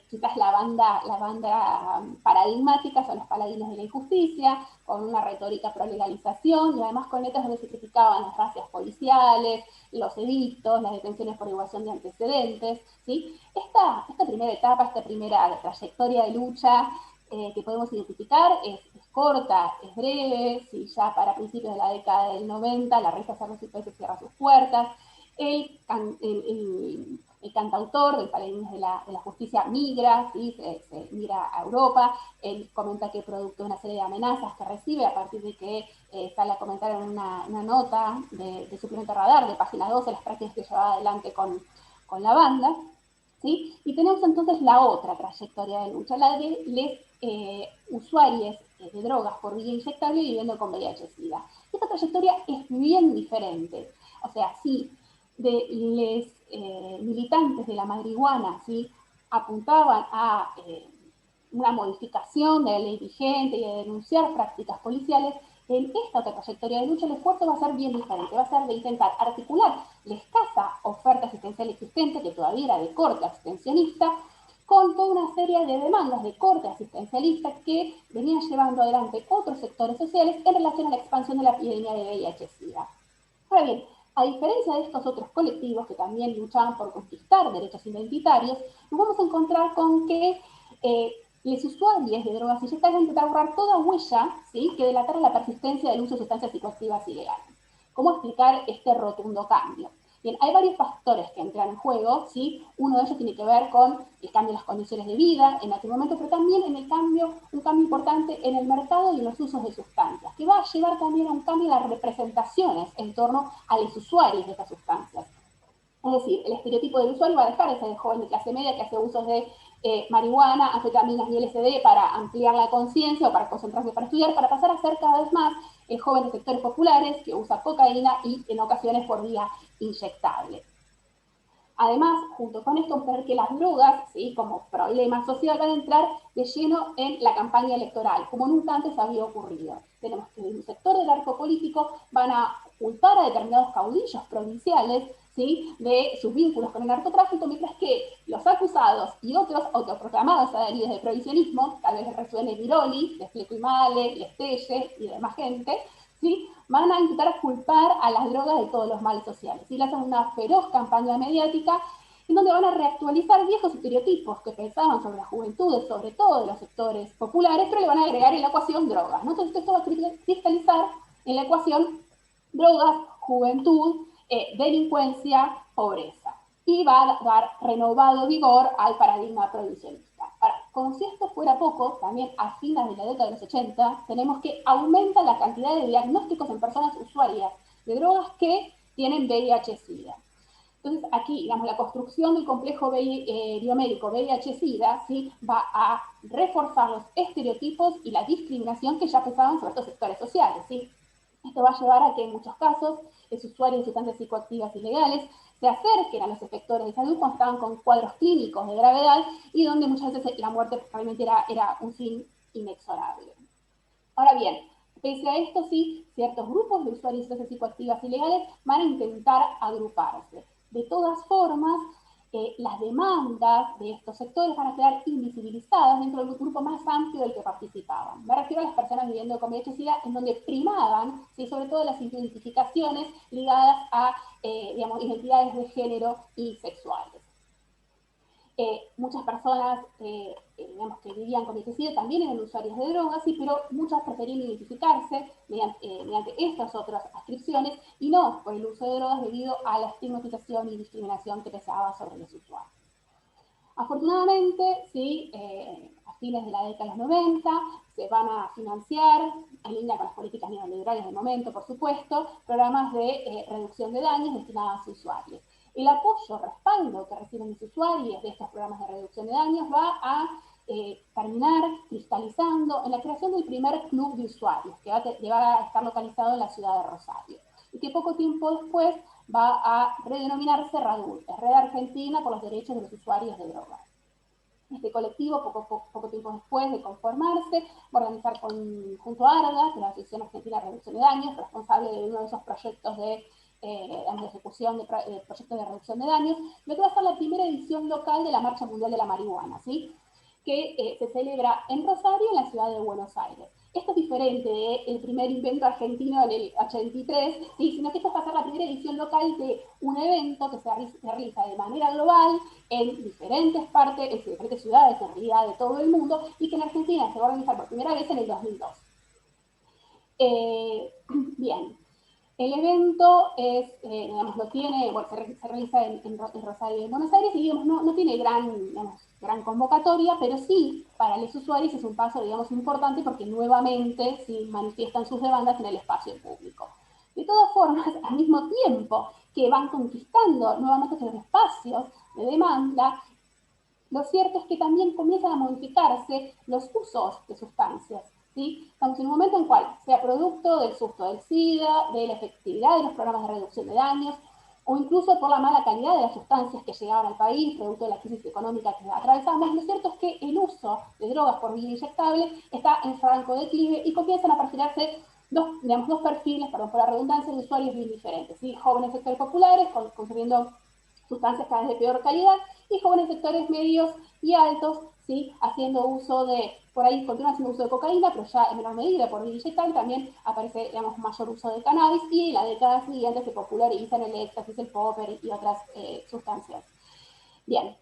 quizás la banda paradigmática son los Paladines de la Injusticia, con una retórica pro legalización y además con letras donde se criticaban las racias policiales, los edictos, las detenciones por igualación de antecedentes, ¿sí? Esta primera etapa, esta primera trayectoria de lucha que podemos identificar es corta, es breve, ¿sí? Ya para principios de la década del 90 la revista Cerdos y Peces cierra sus puertas, el cantautor del Paladines de la Justicia migra, ¿sí? se migra a Europa. Él comenta que producto de una serie de amenazas que recibe a partir de que sale a comentar en una nota de Suplemento Radar, de página 12, las prácticas que llevaba adelante con la banda, ¿sí? Y tenemos entonces la otra trayectoria de lucha, la de los usuarios de drogas por vía inyectable viviendo con VIH-Sida. Esta trayectoria es bien diferente. O sea, sí, de los militantes de la marihuana, ¿sí?, apuntaban a una modificación de la ley vigente y a denunciar prácticas policiales, en esta otra trayectoria de lucha el esfuerzo va a ser bien diferente, va a ser de intentar articular la escasa oferta asistencial existente, que todavía era de corte asistencialista, con toda una serie de demandas de corte asistencialista que venían llevando adelante otros sectores sociales en relación a la expansión de la epidemia de VIH-Sida. Ahora bien, a diferencia de estos otros colectivos que también luchaban por conquistar derechos identitarios, nos vamos a encontrar con que los usuarios de drogas inyectables van a intentar borrar toda huella, ¿sí?, que delatara la persistencia del uso de sustancias psicoactivas ilegales. ¿Cómo explicar este rotundo cambio? Bien, hay varios factores que entran en juego, ¿sí? Uno de ellos tiene que ver con el cambio en las condiciones de vida en aquel momento, pero también en un cambio importante en el mercado y en los usos de sustancias, que va a llevar también a un cambio en las representaciones en torno a los usuarios de estas sustancias. Es decir, el estereotipo del usuario va a dejar de ser el joven de clase media que hace usos de marihuana, anfetaminas y LSD para ampliar la conciencia o para concentrarse para estudiar, para pasar a ser cada vez más el joven de sectores populares que usa cocaína y en ocasiones por vía inyectable. Además, junto con esto, ver que las drogas, ¿sí?, como problema social, van a entrar de lleno en la campaña electoral, como nunca antes había ocurrido. Tenemos que en un sector del arco político van a culpar a determinados caudillos provinciales, ¿sí?, de sus vínculos con el narcotráfico, mientras que los acusados y otros autoproclamados adheridos de prohibicionismo, tal vez les resuene Viroli, de Fleco y Male, Lestelle y demás gente, ¿sí?, van a intentar culpar a las drogas de todos los males sociales. Y le hacen una feroz campaña mediática en donde van a reactualizar viejos estereotipos que pensaban sobre las juventudes, sobre todo de los sectores populares, pero le van a agregar en la ecuación drogas, ¿no? Entonces esto va a cristalizar en la ecuación drogas, juventud, delincuencia, pobreza. Y va a dar renovado vigor al paradigma prohibicionista. Ahora, como si esto fuera poco, también a fines de la década de los 80, tenemos que aumenta la cantidad de diagnósticos en personas usuarias de drogas que tienen VIH-Sida. Entonces, aquí, digamos, la construcción del complejo biomédico VIH-Sida, ¿sí?, va a reforzar los estereotipos y la discriminación que ya pesaban sobre estos sectores sociales, ¿sí? Esto va a llevar a que en muchos casos los usuarios de sustancias psicoactivas ilegales se acerquen a los efectores de salud cuando estaban con cuadros clínicos de gravedad y donde muchas veces la muerte realmente era un fin inexorable. Ahora bien, pese a esto, sí, ciertos grupos de usuarios de sustancias psicoactivas ilegales van a intentar agruparse. De todas formas, las demandas de estos sectores van a quedar invisibilizadas dentro del grupo más amplio del que participaban. Me refiero a las personas viviendo con VIH-Sida, en donde primaban, ¿sí?, sobre todo las identificaciones ligadas a digamos, identidades de género y sexuales. Muchas personas digamos, que vivían con VIH-Sida también eran usuarios de drogas, sí, pero muchas preferían identificarse mediante estas otras ascripciones y no por el uso de drogas debido a la estigmatización y discriminación que pesaba sobre los usuarios. Afortunadamente, sí, a fines de la década de los 90 se van a financiar, en línea con las políticas neoliberales del momento, por supuesto, programas de reducción de daños destinados a usuarios. El apoyo, respaldo que reciben los usuarios de estos programas de reducción de daños va a terminar cristalizando en la creación del primer club de usuarios, que va a estar localizado en la ciudad de Rosario, y que poco tiempo después va a redenominarse RADUR, Red Argentina por los Derechos de los Usuarios de Drogas. Este colectivo, poco tiempo después de conformarse, va a organizar junto a ARGA, que es la Asociación Argentina de Reducción de Daños, responsable de uno de esos proyectos de ejecución de proyectos de reducción de daños, lo que va a ser la primera edición local de la Marcha Mundial de la Marihuana, ¿sí?, que se celebra en Rosario, en la ciudad de Buenos Aires. Esto es diferente del primer invento argentino en el 83, ¿sí?, sino que esta va a ser la primera edición local de un evento que se realiza de manera global en diferentes partes, en diferentes ciudades, en realidad de todo el mundo, y que en Argentina se va a organizar por primera vez en el 2002. Bien. El evento digamos, no tiene, bueno, se realiza en Rosario y en Buenos Aires y digamos, no tiene gran convocatoria, pero sí para los usuarios es un paso, digamos, importante porque nuevamente sí manifiestan sus demandas en el espacio público. De todas formas, al mismo tiempo que van conquistando nuevamente esos espacios de demanda, lo cierto es que también comienzan a modificarse los usos de sustancias. ¿Sí? Estamos en un momento en el cual, sea producto del susto del SIDA, de la efectividad de los programas de reducción de daños, o incluso por la mala calidad de las sustancias que llegaban al país, producto de la crisis económica que atravesamos, lo cierto es que el uso de drogas por vía inyectable está en franco declive y comienzan a perfilarse dos perfiles, perdón por la redundancia, de usuarios bien diferentes. ¿Sí? Jóvenes sectores populares consumiendo sustancias cada vez de peor calidad y jóvenes sectores medios y altos, ¿sí? Haciendo uso de, por ahí continúan haciendo uso de cocaína, pero ya en menor medida por vía inyectable, también aparece, digamos, mayor uso de cannabis y en la década siguiente se popularizan el éxtasis, el popper y otras sustancias. Bien,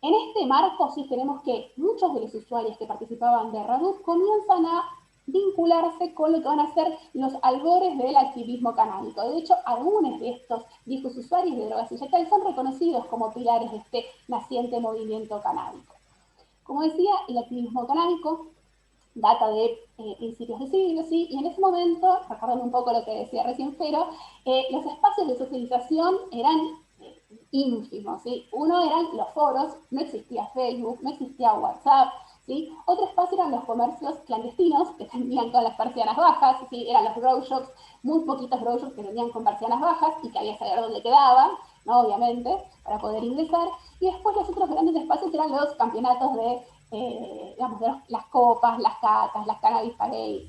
en este marco sí tenemos que muchos de los usuarios que participaban de RADUR comienzan a vincularse con lo que van a ser los albores del activismo canábico. De hecho, algunos de estos viejos usuarios de drogas inyectables son reconocidos como pilares de este naciente movimiento canábico. Como decía, el activismo canábico data de principios de siglo, ¿sí? Y en ese momento, recordando un poco lo que decía recién Fero, los espacios de socialización eran ínfimos, ¿sí? Uno eran los foros, no existía Facebook, no existía WhatsApp, ¿sí? Otro espacio eran los comercios clandestinos que tenían con las persianas bajas, ¿sí? Eran los grow shops, muy poquitos grow shops que tenían con persianas bajas y que había que saber dónde quedaban, ¿no? Obviamente, para poder ingresar. Y después los otros grandes espacios eran los campeonatos de, digamos, de las copas, las catas, las cannabis parades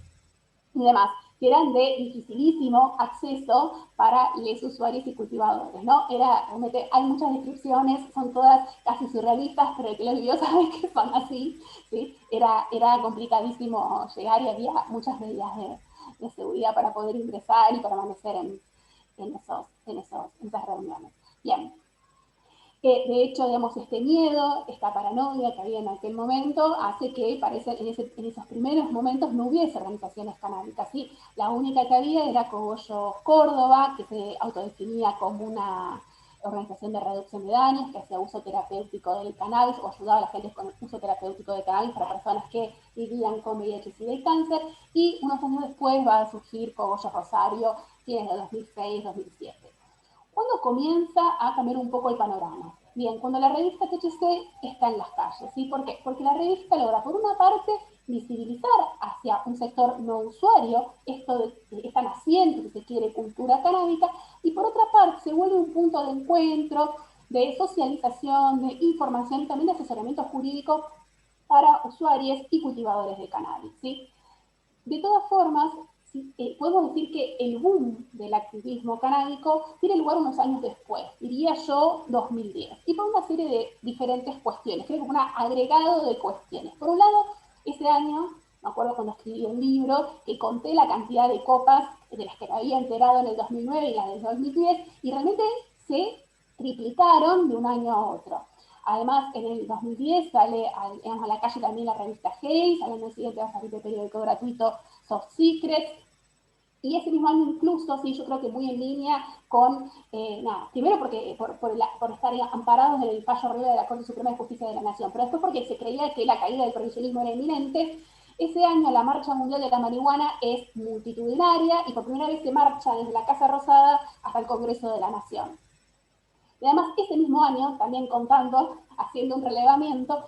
y demás, que eran de dificilísimo acceso para los usuarios y cultivadores, ¿no? Realmente hay muchas descripciones, son todas casi surrealistas, pero el que los vivió sabe que son así, ¿sí? Era complicadísimo llegar y había muchas medidas de seguridad para poder ingresar y permanecer en esas reuniones. Bien. De hecho, digamos, este miedo, esta paranoia que había en aquel momento, hace que en esos primeros momentos no hubiese organizaciones canábicas, ¿sí? La única que había era Cogollos Córdoba, que se autodefinía como una organización de reducción de daños, que hacía uso terapéutico del cannabis o ayudaba a la gente con uso terapéutico de cannabis para personas que vivían con VIH, SIDA y cáncer, y unos años después va a surgir Cogollos Rosario, que es de 2006-2007. ¿Cuándo comienza a cambiar un poco el panorama? Bien, cuando la revista THC está en las calles, ¿sí? ¿Por qué? Porque la revista logra, por una parte, visibilizar hacia un sector no usuario esta naciente, si se quiere, cultura canábica, y por otra parte se vuelve un punto de encuentro, de socialización, de información y también de asesoramiento jurídico para usuarios y cultivadores de cannabis, ¿sí? De todas formas, podemos decir que el boom del activismo canábico tiene lugar unos años después, diría yo 2010, y por una serie de diferentes cuestiones, creo que un agregado de cuestiones. Por un lado, ese año, me acuerdo cuando escribí un libro, que conté la cantidad de copas de las que me había enterado en el 2009 y las del 2010, y realmente se triplicaron de un año a otro. Además, en el 2010 sale a la calle también la revista Hey, al año siguiente va a salir el periódico gratuito Soft Secrets, y ese mismo año incluso, sí, yo creo que muy en línea con, primero porque por estar amparados en el fallo arriba de la Corte Suprema de Justicia de la Nación, pero después porque se creía que la caída del prohibicionismo era inminente. Ese año la Marcha Mundial de la Marihuana es multitudinaria y por primera vez se marcha desde la Casa Rosada hasta el Congreso de la Nación. Y además, ese mismo año, también haciendo un relevamiento,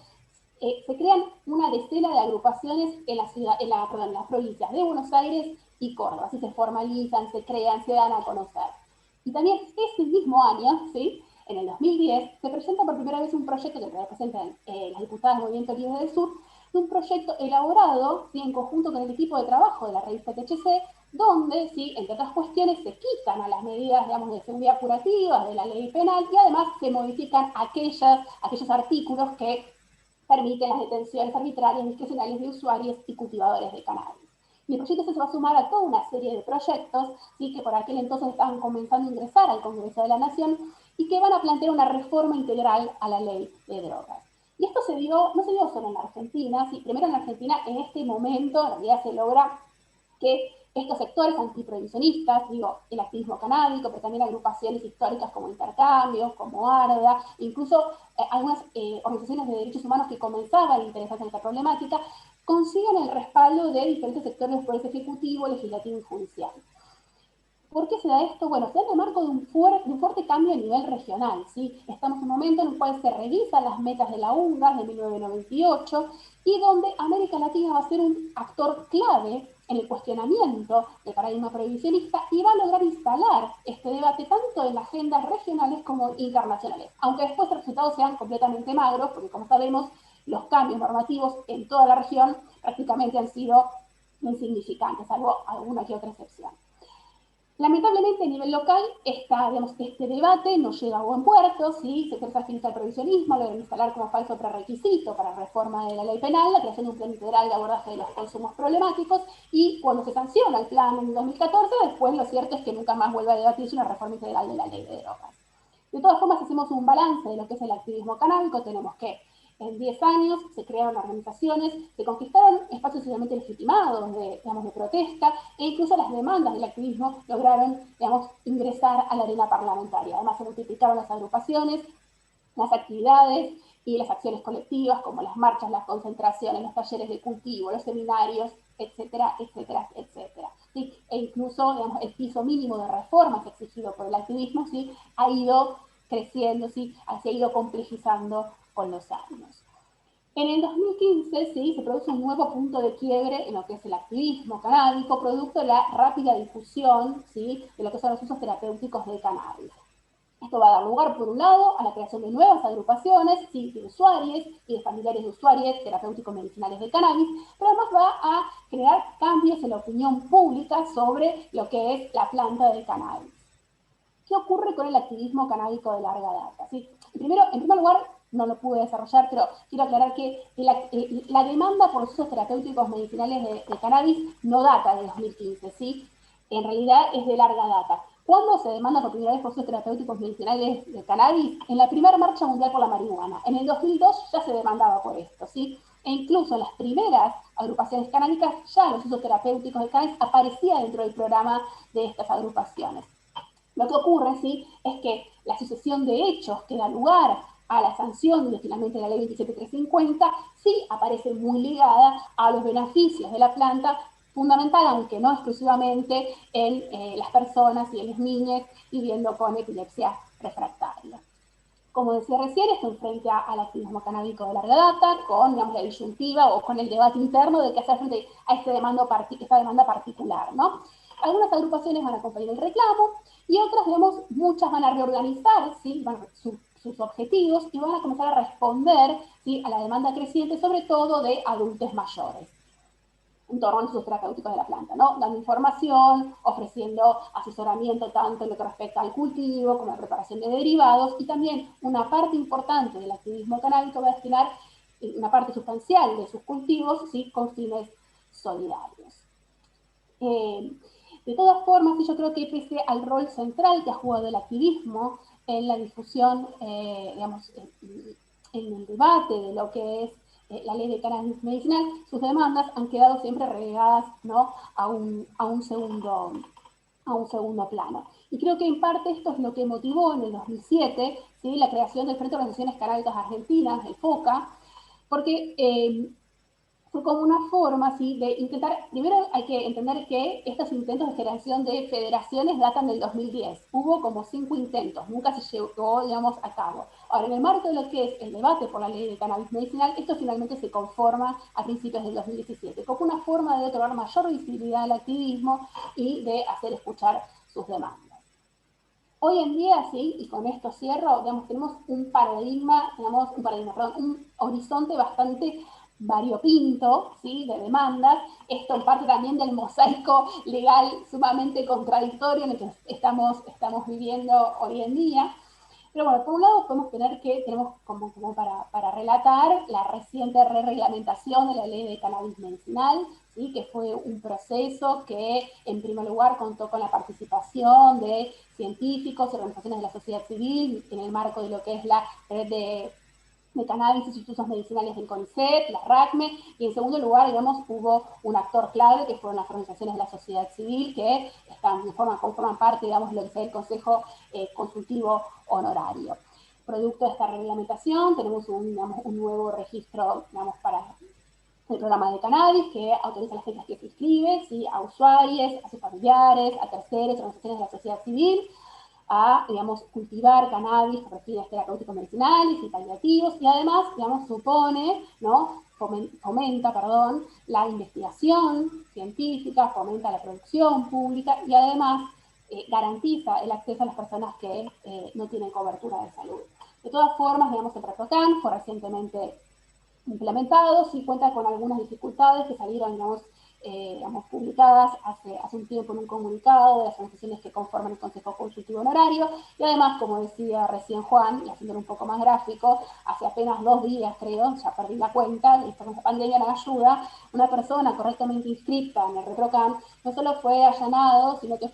se crean una decena de agrupaciones en las provincias de Buenos Aires y Córdoba. Así se formalizan, se crean, se dan a conocer. Y también ese mismo año, ¿sí? En el 2010, se presenta por primera vez un proyecto que representan las diputadas del Movimiento Libre del Sur, un proyecto elaborado, ¿sí? En conjunto con el equipo de trabajo de la revista THC, donde, ¿sí? Entre otras cuestiones, se quitan a las medidas, digamos, de seguridad curativas de la ley penal y además se modifican aquellos artículos que permiten las detenciones arbitrarias y discrecionales de usuarios y cultivadores de cannabis. Y el proyecto se va a sumar a toda una serie de proyectos, ¿sí? Que por aquel entonces estaban comenzando a ingresar al Congreso de la Nación y que van a plantear una reforma integral a la ley de drogas. Y esto no se dio solo en la Argentina, ¿sí? Primero en la Argentina, en este momento, en realidad se logra que estos sectores antiprohibicionistas, digo, el activismo canábico, pero también agrupaciones históricas como Intercambios, como ARDA, incluso algunas organizaciones de derechos humanos que comenzaban a interesarse en esta problemática, consigan el respaldo de diferentes sectores del Poder Ejecutivo, Legislativo y Judicial. ¿Por qué se da esto? Bueno, se da en el marco de un fuerte cambio a nivel regional, ¿sí? Estamos en un momento en el cual se revisan las metas de la UNGAS de 1998 y donde América Latina va a ser un actor clave en el cuestionamiento del paradigma prohibicionista y va a lograr instalar este debate tanto en las agendas regionales como internacionales, aunque después los resultados sean completamente magros, porque como sabemos, los cambios normativos en toda la región prácticamente han sido insignificantes, salvo alguna que otra excepción. Lamentablemente, a nivel local, este debate no llega a buen puerto, ¿sí? Se trata de agilizar el prohibicionismo, lo de instalar como falso prerequisito para reforma de la ley penal, la creación de un plan integral de abordaje de los consumos problemáticos, y cuando se sanciona el plan en 2014, después lo cierto es que nunca más vuelve a debatirse una reforma integral de la ley de drogas. De todas formas, hacemos un balance de lo que es el activismo canábico, tenemos que En 10 años se crearon organizaciones, se conquistaron espacios socialmente legitimados de protesta, e incluso las demandas del activismo lograron, ingresar a la arena parlamentaria. Además, se multiplicaron las agrupaciones, las actividades y las acciones colectivas, como las marchas, las concentraciones, los talleres de cultivo, los seminarios, etcétera, etcétera, etcétera. ¿Sí? E incluso, el piso mínimo de reformas exigido por el activismo, ¿sí?, ha ido creciendo, ¿sí?, se ha ido complejizando con los años. En el 2015, ¿sí?, se produce un nuevo punto de quiebre en lo que es el activismo canábico, producto de la rápida difusión, ¿sí?, de lo que son los usos terapéuticos del cannabis. Esto va a dar lugar, por un lado, a la creación de nuevas agrupaciones, ¿sí?, de usuarios y de familiares de usuarios terapéuticos medicinales de cannabis, pero además va a crear cambios en la opinión pública sobre lo que es la planta del cannabis. ¿Qué ocurre con el activismo canábico de larga data? ¿Sí? En primer lugar, no lo pude desarrollar, pero quiero aclarar que la demanda por usos terapéuticos medicinales de cannabis no data de 2015, ¿sí? En realidad es de larga data. ¿Cuándo se demanda por primera vez por usos terapéuticos medicinales de cannabis? En la primera marcha mundial por la marihuana. En el 2002 ya se demandaba por esto, ¿sí? E incluso en las primeras agrupaciones canábicas ya los usos terapéuticos de cannabis aparecían dentro del programa de estas agrupaciones. Lo que ocurre, ¿sí?, es que la sucesión de hechos que da lugar a la sanción de finalmente la ley 27350 sí aparece muy ligada a los beneficios de la planta, fundamental, aunque no exclusivamente, en las personas y en los niños viviendo con epilepsia refractaria. Como decía recién, esto enfrenta al activismo canábico de larga data, con, digamos, la disyuntiva o con el debate interno de qué hacer frente a esta demanda particular, ¿no? Algunas agrupaciones van a acompañar el reclamo y otras, digamos, muchas van a reorganizar, ¿sí?, sus objetivos y van a comenzar a responder, ¿sí?, a la demanda creciente, sobre todo de adultos mayores, en torno a los usos terapéuticos de la planta, ¿no? Dando información, ofreciendo asesoramiento tanto en lo que respecta al cultivo como a la preparación de derivados, y también una parte importante del activismo canábico va a destinar una parte sustancial de sus cultivos, ¿sí?, con fines solidarios. De todas formas, yo creo que pese al rol central que ha jugado el activismo en la difusión, digamos, en el debate de lo que es la ley de cannabis medicinal, sus demandas han quedado siempre relegadas, ¿no?, a un segundo plano. Y creo que en parte esto es lo que motivó en el 2007, ¿sí?, la creación del Frente de Organizaciones Canábicas Argentinas, el FOCA, porque fue como una forma, ¿sí?, de intentar. Primero hay que entender que estos intentos de generación de federaciones datan del 2010. Hubo como 5 intentos, nunca se llevó, digamos, a cabo. Ahora, en el marco de lo que es el debate por la ley de cannabis medicinal, esto finalmente se conforma a principios del 2017, como una forma de otorgar mayor visibilidad al activismo y de hacer escuchar sus demandas. Hoy en día, sí, y con esto cierro, digamos, tenemos un horizonte bastante variopinto, ¿sí?, de demandas. Esto en parte también del mosaico legal sumamente contradictorio en el que estamos viviendo hoy en día. Pero bueno, por un lado tenemos como para relatar la reciente reglamentación de la ley de cannabis medicinal, ¿sí?, que fue un proceso que en primer lugar contó con la participación de científicos, organizaciones de la sociedad civil, en el marco de lo que es la red de cannabis y sus usos medicinales del CONICET, la RACME, y en segundo lugar, digamos, hubo un actor clave que fueron las organizaciones de la sociedad civil que conforman parte, digamos, de lo que es el Consejo Consultivo Honorario. Producto de esta reglamentación tenemos un nuevo registro, digamos, para el programa de cannabis que autoriza a las fechas que se inscriben, ¿sí?, a usuarios, a sus familiares, a terceros, organizaciones de la sociedad civil, a, digamos, cultivar cannabis por fines terapéuticos medicinales y paliativos, y además, digamos, fomenta la investigación científica, fomenta la producción pública y además garantiza el acceso a las personas que no tienen cobertura de salud. De todas formas, digamos, el REPROCAN fue recientemente implementado, sí cuenta con algunas dificultades que salieron, digamos, publicadas hace un tiempo en un comunicado de las organizaciones que conforman el Consejo Consultivo Honorario, y además, como decía recién Juan, y haciéndolo un poco más gráfico, hace apenas 2 días, creo, ya perdí la cuenta, y con la pandemia no ayuda, una persona correctamente inscrita en el REPROCAN no solo fue allanado, sino que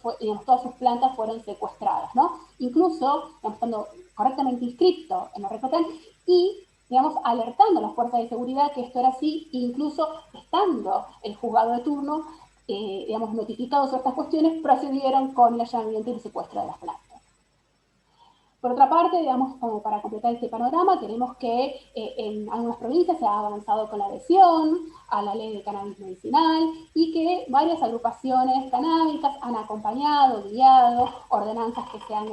todas sus plantas fueron secuestradas, ¿no? Incluso, estando correctamente inscrito en el REPROCAN, y digamos, alertando a las fuerzas de seguridad que esto era así, incluso estando el juzgado de turno, digamos, notificados sobre estas cuestiones, procedieron con el allanamiento y el secuestro de las plantas. Por otra parte, digamos, como para completar este panorama, tenemos que en algunas provincias se ha avanzado con la adhesión a la ley de cannabis medicinal y que varias agrupaciones canábicas han acompañado, guiado ordenanzas que se han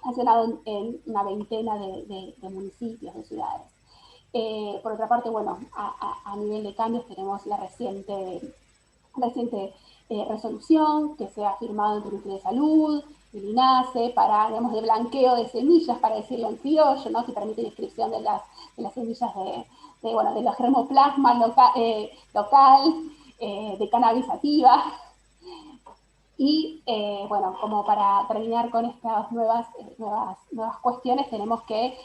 sancionado en una veintena de municipios, de ciudades. Por otra parte, bueno, a nivel de cambios tenemos la reciente resolución que se ha firmado entre el Ministerio de Salud, el INASE, para, digamos, de blanqueo de semillas, para decirlo en criollo, ¿no? Que permite la inscripción de las semillas de los germoplasma local, de cannabis sativa. Y bueno, como para terminar con estas nuevas cuestiones, tenemos que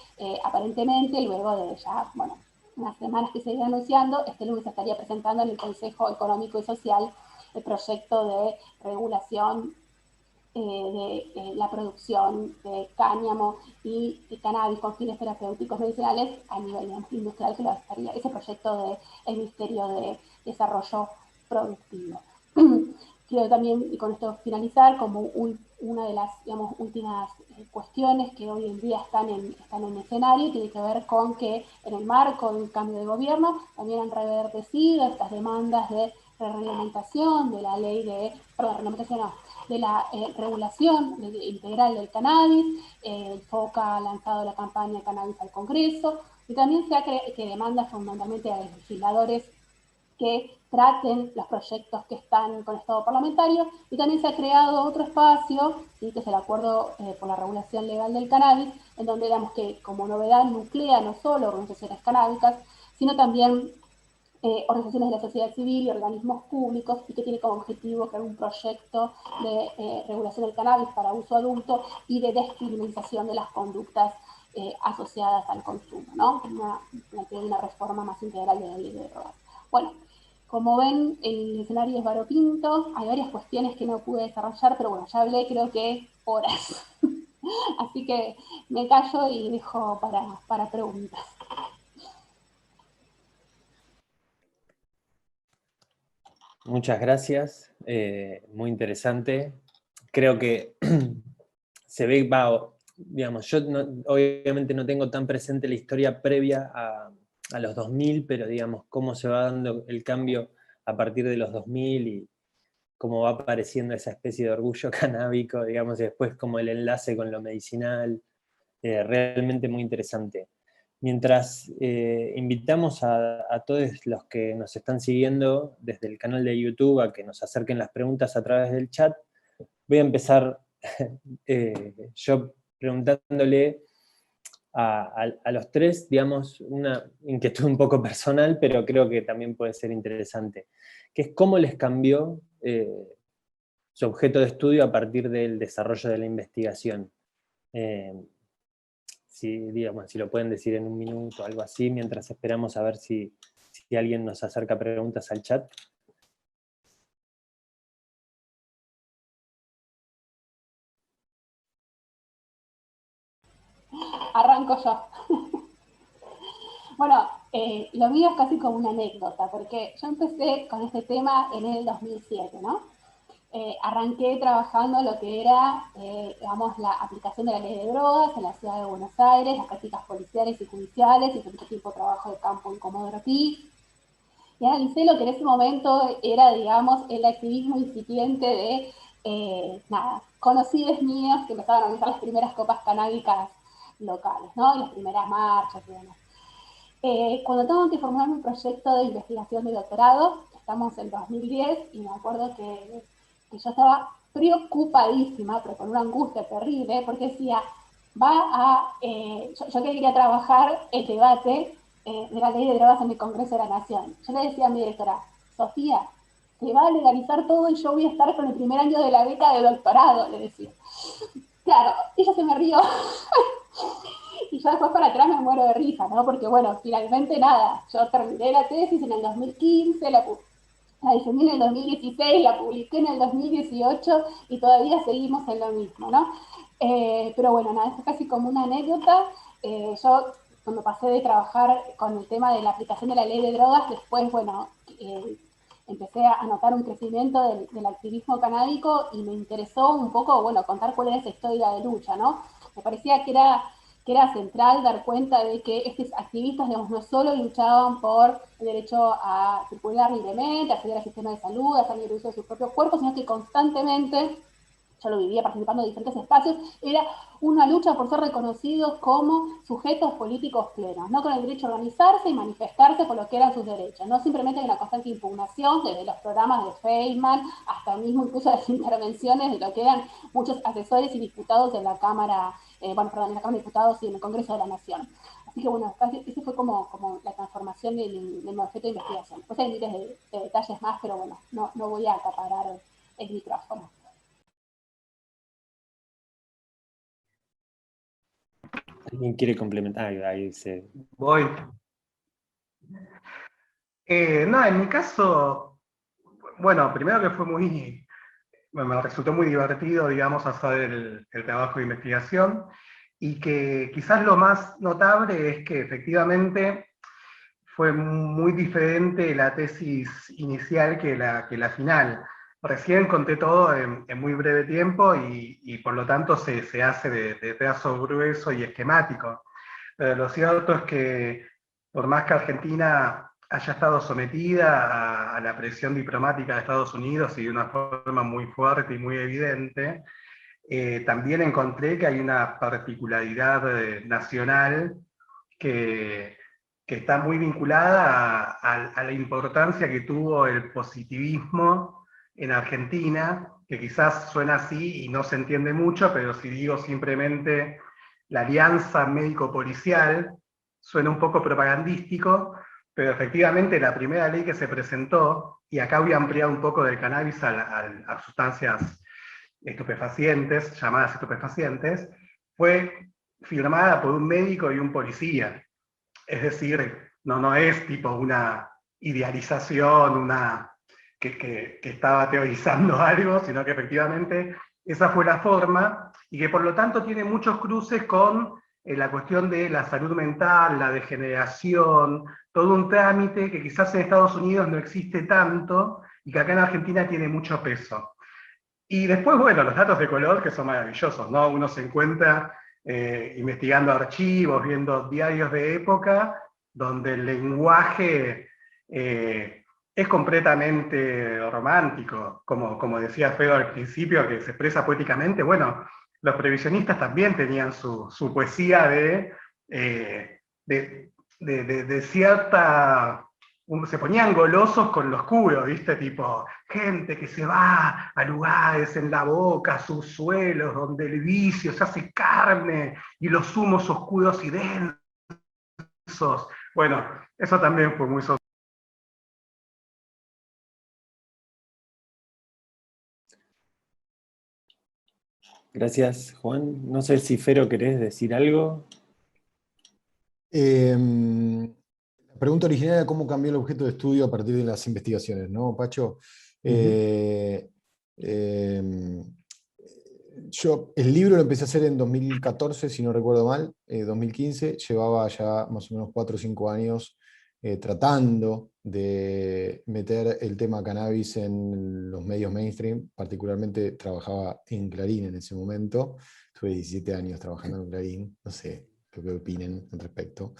aparentemente, luego de ya, bueno, unas semanas que se viene anunciando, este lunes se estaría presentando en el Consejo Económico y Social el proyecto de regulación de la producción de cáñamo y de cannabis con fines terapéuticos medicinales a nivel industrial, que lo estaría ese proyecto del Ministerio de Desarrollo Productivo. Quiero también, y con esto finalizar, como una de las, digamos, últimas cuestiones que hoy en día están en escenario, tiene que ver con que en el marco de un cambio de gobierno también han reverdecido estas demandas de reglamentación de la ley de, perdón, reglamentación no, de la regulación integral del cannabis. FOCA ha lanzado la campaña Cannabis al Congreso, y también se ha que demanda fundamentalmente a los legisladores que traten los proyectos que están con estado parlamentario, y también se ha creado otro espacio, ¿sí?, que es el Acuerdo por la Regulación Legal del Cannabis, en donde, digamos, que como novedad nuclea no solo organizaciones canábicas, sino también organizaciones de la sociedad civil y organismos públicos, y que tiene como objetivo crear un proyecto de regulación del cannabis para uso adulto y de descriminalización de las conductas asociadas al consumo, ¿no? Una reforma más integral de la ley de drogas. Bueno, como ven, el escenario es variopinto, hay varias cuestiones que no pude desarrollar, pero bueno, ya hablé creo que horas. Así que me callo y dejo para preguntas. Muchas gracias, muy interesante. Creo que se ve, digamos, yo obviamente no tengo tan presente la historia previa a los 2000, pero digamos, cómo se va dando el cambio a partir de los 2000 y cómo va apareciendo esa especie de orgullo canábico, digamos, y después como el enlace con lo medicinal, realmente muy interesante. Mientras invitamos a todos los que nos están siguiendo desde el canal de YouTube a que nos acerquen las preguntas a través del chat, voy a empezar yo preguntándole a los tres, digamos, una inquietud un poco personal, pero creo que también puede ser interesante, que es cómo les cambió su objeto de estudio a partir del desarrollo de la investigación. Si lo pueden decir en un minuto o algo así, mientras esperamos a ver si alguien nos acerca preguntas al chat. Arranco yo. Bueno, lo mío es casi como una anécdota, porque yo empecé con este tema en el 2007, ¿no? Arranqué trabajando lo que era, digamos, la aplicación de la ley de drogas en la ciudad de Buenos Aires, las prácticas policiales y judiciales, y mucho tiempo trabajo de campo en Comodoro Pi. Y analicé lo que en ese momento era, digamos, el activismo incipiente de, conocidos míos que empezaban a organizar las primeras copas canábicas locales, ¿no? Y las primeras marchas y demás. Cuando tengo que formar un proyecto de investigación de doctorado, estamos en 2010, y me acuerdo que yo estaba preocupadísima, pero con una angustia terrible, porque decía, yo quería trabajar el debate de la ley de drogas en el Congreso de la Nación. Yo le decía a mi directora, Sofía, se va a legalizar todo y yo voy a estar con el primer año de la beca de doctorado, le decía. Claro, ella se me rió. Y yo después para atrás me muero de risa, ¿no? Porque bueno, finalmente nada, yo terminé la tesis en el 2015, la defendí en el 2016, la publiqué en el 2018 y todavía seguimos en lo mismo, ¿no? Pero bueno, nada, esto es casi como una anécdota. Yo cuando pasé de trabajar con el tema de la aplicación de la ley de drogas, después, bueno, empecé a notar un crecimiento del activismo canábico y me interesó un poco, bueno, contar cuál era esa historia de lucha, ¿no? Me parecía que era central dar cuenta de que estos activistas, digamos, no solo luchaban por el derecho a circular libremente, a acceder al sistema de salud, a hacer libre uso de su propio cuerpo, sino que constantemente, yo lo vivía participando en diferentes espacios, era una lucha por ser reconocidos como sujetos políticos plenos, no con el derecho a organizarse y manifestarse por lo que eran sus derechos, no simplemente en una constante impugnación desde los programas de Feynman hasta mismo incluso las intervenciones de lo que eran muchos asesores y diputados en la Cámara, en la Cámara de Diputados y en el Congreso de la Nación. Así que bueno, ese fue como la transformación de mi objeto de investigación. Pues hay miles de detalles más, pero bueno, no voy a acaparar el micrófono. ¿Alguien quiere complementar? Ahí se... Voy. No, en mi caso, bueno, primero que me resultó muy divertido, digamos, hacer el trabajo de investigación, y que quizás lo más notable es que efectivamente fue muy diferente la tesis inicial que la final. Recién conté todo en muy breve tiempo y por lo tanto se hace de trazo grueso y esquemático. Pero lo cierto es que por más que Argentina haya estado sometida a la presión diplomática de Estados Unidos y de una forma muy fuerte y muy evidente, también encontré que hay una particularidad nacional que está muy vinculada a la importancia que tuvo el positivismo en Argentina, que quizás suena así y no se entiende mucho, pero si digo simplemente la alianza médico-policial, suena un poco propagandístico, pero efectivamente la primera ley que se presentó, y acá voy a ampliar un poco del cannabis a sustancias estupefacientes, llamadas estupefacientes, fue firmada por un médico y un policía. Es decir, no es tipo una idealización, que estaba teorizando algo, sino que efectivamente esa fue la forma, y que por lo tanto tiene muchos cruces con la cuestión de la salud mental, la degeneración, todo un trámite que quizás en Estados Unidos no existe tanto, y que acá en Argentina tiene mucho peso. Y después, bueno, los datos de color que son maravillosos, ¿no? Uno se encuentra investigando archivos, viendo diarios de época, donde el lenguaje es completamente romántico, como decía Feo al principio, que se expresa poéticamente. Bueno, los previsionistas también tenían su poesía de cierta... Se ponían golosos con lo oscuro, ¿viste? Tipo, gente que se va a lugares en la boca, subsuelos, donde el vicio se hace carne y los humos oscuros y densos. Bueno, eso también fue muy social. Gracias, Juan. No sé si Fero querés decir algo. La pregunta original era cómo cambió el objeto de estudio a partir de las investigaciones, ¿no, Pacho? El libro lo empecé a hacer en 2014, si no recuerdo mal, 2015, llevaba ya más o menos 4 o 5 años tratando de meter el tema cannabis en los medios mainstream, particularmente trabajaba en Clarín en ese momento, tuve 17 años trabajando en Clarín, no sé qué opinen al respecto.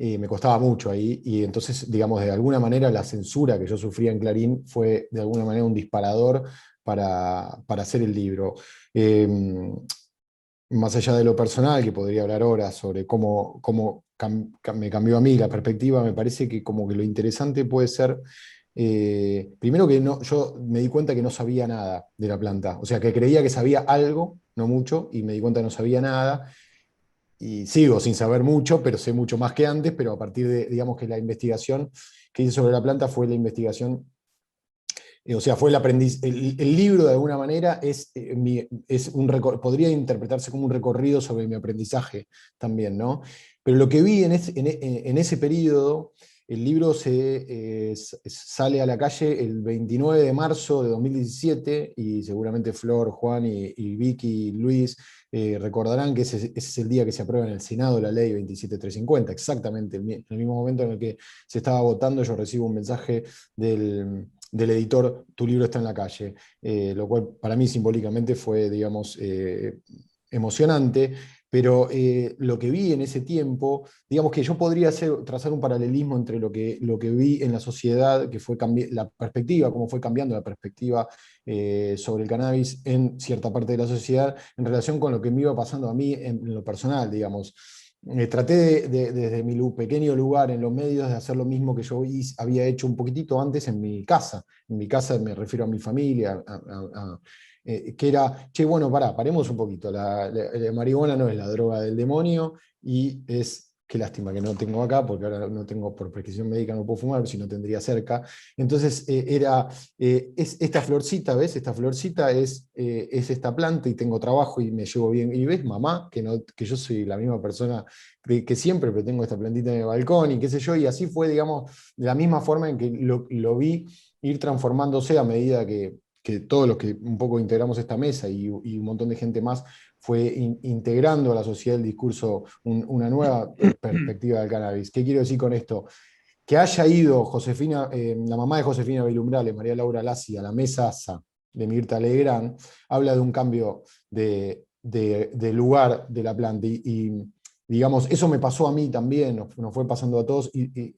Me costaba mucho ahí, y entonces, digamos, de alguna manera la censura que yo sufría en Clarín fue de alguna manera un disparador para hacer el libro. Más allá de lo personal, que podría hablar ahora sobre cómo me cambió a mí la perspectiva, me parece que como que lo interesante puede ser, primero que yo me di cuenta que no sabía nada de la planta, o sea que creía que sabía algo, no mucho, y me di cuenta que no sabía nada, y sigo sin saber mucho, pero sé mucho más que antes, pero a partir de, digamos que la investigación que hice sobre la planta fue la investigación, o sea, fue el libro de alguna manera podría interpretarse como un recorrido sobre mi aprendizaje también, ¿no? Pero lo que vi en ese periodo El libro sale a la calle el 29 de marzo de 2017, y seguramente Flor, Juan y Vicky y Luis recordarán que ese es el día que se aprueba en el Senado la ley 27350, exactamente en el mismo momento en el que se estaba votando. Yo recibo un mensaje del editor: tu libro está en la calle, lo cual para mí simbólicamente fue, digamos, emocionante. Pero lo que vi en ese tiempo, digamos que yo podría trazar un paralelismo entre lo que vi en la sociedad, que fue la perspectiva, cómo fue cambiando la perspectiva sobre el cannabis en cierta parte de la sociedad, en relación con lo que me iba pasando a mí en lo personal, digamos. Traté desde mi pequeño lugar en los medios de hacer lo mismo que yo había hecho un poquitito antes en mi casa. En mi casa me refiero a mi familia, que era, che, bueno, paremos un poquito, la marihuana no es la droga del demonio, y qué lástima que no tengo acá, porque ahora no tengo, por prescripción médica no puedo fumar, si no tendría cerca. Entonces es esta florcita, ¿ves? Esta florcita es esta planta, y tengo trabajo y me llevo bien. Y ves, mamá, que yo soy la misma persona que siempre, pero tengo esta plantita en el balcón, y qué sé yo, y así fue, digamos, de la misma forma en que lo vi ir transformándose a medida que todos los que un poco integramos esta mesa y un montón de gente más fue integrando a la sociedad el discurso, una nueva perspectiva del cannabis. ¿Qué quiero decir con esto? Que haya ido Josefina, la mamá de Josefina Belumbrales, María Laura Lassi, a la mesa ASA de Mirta Legrand, habla de un cambio de lugar de la planta. Y digamos, eso me pasó a mí también, nos fue pasando a todos. Y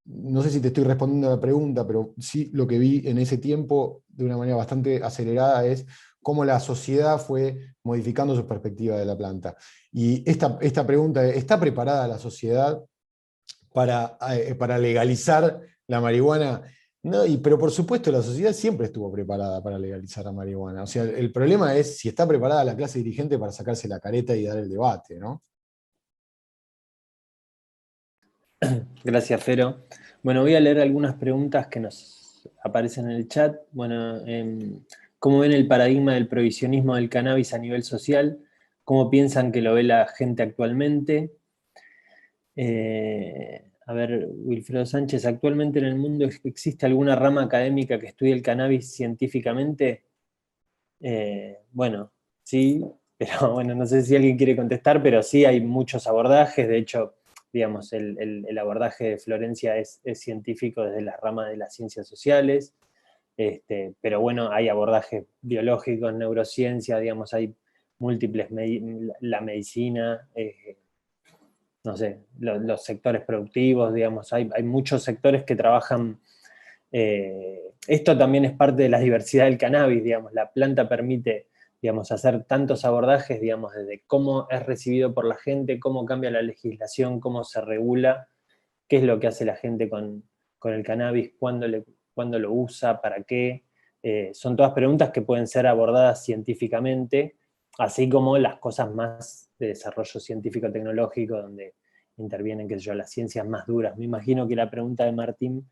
no sé si te estoy respondiendo a la pregunta, pero sí lo que vi en ese tiempo de una manera bastante acelerada es cómo la sociedad fue modificando su perspectiva de la planta. Y esta pregunta, ¿está preparada la sociedad para legalizar la marihuana? No, pero por supuesto la sociedad siempre estuvo preparada para legalizar la marihuana. O sea, el problema es si está preparada la clase dirigente para sacarse la careta y dar el debate, ¿no? Gracias, Fero. Bueno, voy a leer algunas preguntas que nos aparecen en el chat. Bueno, ¿cómo ven el paradigma del prohibicionismo del cannabis a nivel social? ¿Cómo piensan que lo ve la gente actualmente? A ver, Wilfredo Sánchez, ¿actualmente en el mundo existe alguna rama académica que estudie el cannabis científicamente? Bueno, sí, pero bueno, no sé si alguien quiere contestar, pero sí hay muchos abordajes. De hecho, digamos, el abordaje de Florencia es científico desde las ramas de las ciencias sociales, pero bueno, hay abordajes biológicos, neurociencia, digamos, hay múltiples, la medicina, no sé, los sectores productivos, digamos, hay muchos sectores que trabajan. Esto también es parte de la diversidad del cannabis, digamos, la planta permite, digamos, hacer tantos abordajes, digamos, desde cómo es recibido por la gente, cómo cambia la legislación, cómo se regula, qué es lo que hace la gente con el cannabis, cuándo lo usa, para qué. Son todas preguntas que pueden ser abordadas científicamente, así como las cosas más de desarrollo científico-tecnológico, donde intervienen, qué sé yo, las ciencias más duras. Me imagino que la pregunta de Martín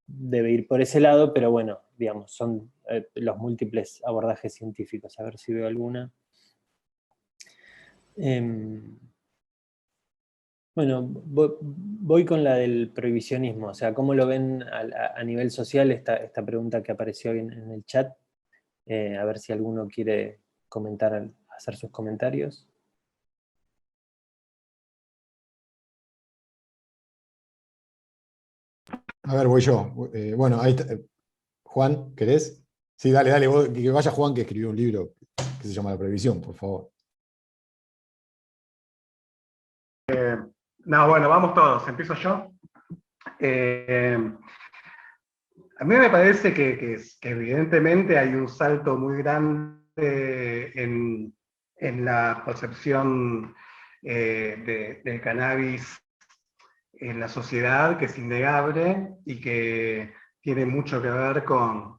debe ir por ese lado, pero bueno, digamos, son los múltiples abordajes científicos. A ver si veo alguna. Bueno, voy con la del prohibicionismo, o sea, ¿cómo lo ven a nivel social esta pregunta que apareció en el chat? A ver si alguno quiere comentar, hacer sus comentarios. A ver, voy yo. Bueno, ahí está. Juan, ¿querés? Sí, dale, que vaya Juan, que escribió un libro que se llama La Prohibición, por favor. No, bueno, vamos todos. Empiezo yo. A mí me parece que evidentemente hay un salto muy grande en la percepción del cannabis en la sociedad, que es innegable y que tiene mucho que ver con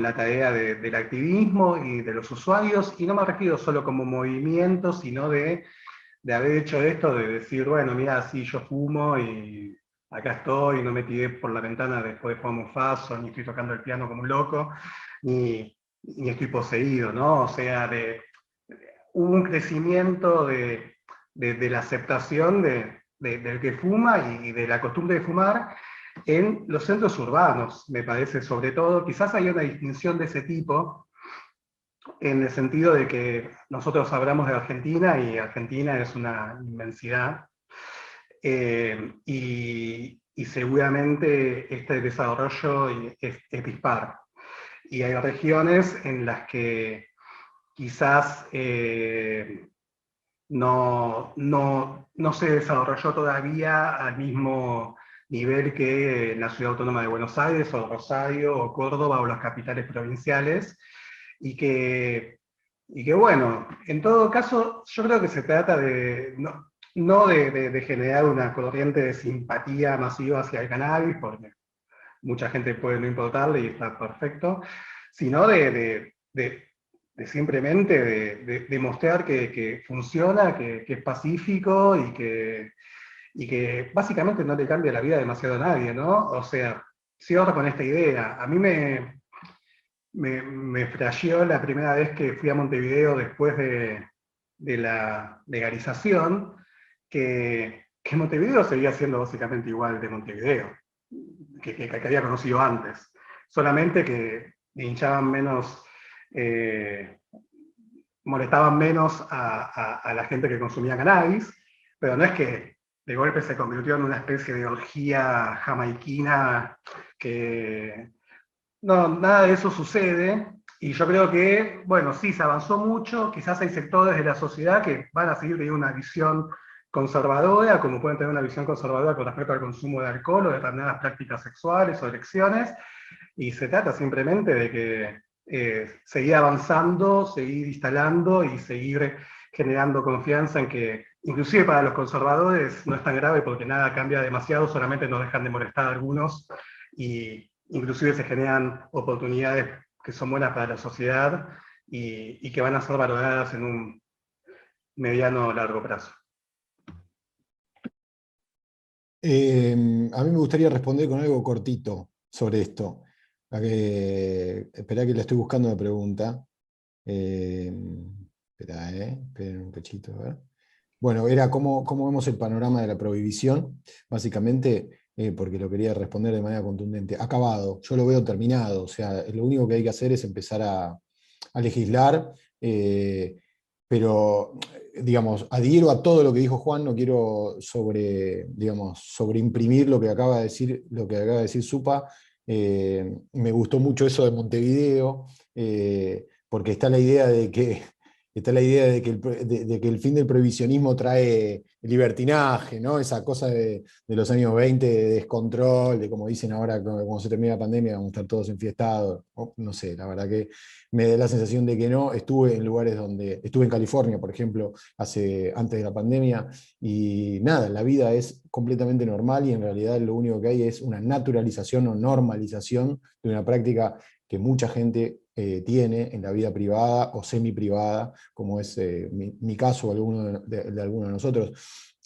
la tarea del activismo y de los usuarios, y no me refiero solo como movimiento, sino de haber hecho esto, de decir, bueno, mira, sí, yo fumo y acá estoy, no me tiré por la ventana después de Pomo Faso, ni estoy tocando el piano como un loco, ni estoy poseído, ¿no? O sea, hubo un crecimiento de la aceptación de del que fuma y de la costumbre de fumar en los centros urbanos, me parece, sobre todo. Quizás hay una distinción de ese tipo, en el sentido de que nosotros hablamos de Argentina y Argentina es una inmensidad, y seguramente este desarrollo es dispar. Y hay regiones en las que quizás no se desarrolló todavía al mismo nivel que en la Ciudad Autónoma de Buenos Aires, o Rosario, o Córdoba, o las capitales provinciales, y que bueno, en todo caso, yo creo que se trata de, no de generar una corriente de simpatía masiva hacia el cannabis, porque mucha gente puede no importarle y está perfecto, sino de simplemente de mostrar que funciona, que es pacífico y que básicamente no le cambia la vida demasiado a nadie, ¿no? O sea, cierro con esta idea. A mí me flasheó la primera vez que fui a Montevideo después de la legalización, que Montevideo seguía siendo básicamente igual de Montevideo, que había conocido antes. Solamente que hinchaban menos, molestaban menos a la gente que consumía cannabis, pero no es que de golpe se convirtió en una especie de orgía jamaiquina que... No, nada de eso sucede, y yo creo que, bueno, sí, se avanzó mucho, quizás hay sectores de la sociedad que van a seguir teniendo una visión conservadora, como pueden tener una visión conservadora con respecto al consumo de alcohol o de determinadas prácticas sexuales o elecciones, y se trata simplemente de que seguir avanzando, seguir instalando y seguir generando confianza en que, inclusive para los conservadores, no es tan grave porque nada cambia demasiado, solamente nos dejan de molestar a algunos, y inclusive se generan oportunidades que son buenas para la sociedad y que van a ser valoradas en un mediano o largo plazo. A mí me gustaría responder con algo cortito sobre esto. Esperá que le estoy buscando la pregunta. Esperen un pechito, a ver. Bueno, era cómo vemos el panorama de la prohibición, básicamente, porque lo quería responder de manera contundente. Acabado, yo lo veo terminado, o sea, lo único que hay que hacer es empezar a legislar, pero, digamos, adhiero a todo lo que dijo Juan, no quiero sobreimprimir lo que acaba de decir Supa. Me gustó mucho eso de Montevideo, porque está la idea de que el fin del prohibicionismo trae libertinaje, ¿no? Esa cosa de los años 20 de descontrol, de como dicen ahora, cuando se termina la pandemia, vamos a estar todos enfiestados. No sé, la verdad que me da la sensación de que no. Estuve en lugares estuve en California, por ejemplo, antes de la pandemia, y nada, la vida es completamente normal y en realidad lo único que hay es una naturalización o normalización de una práctica que mucha gente tiene en la vida privada o semi-privada, como es mi caso o de alguno de nosotros.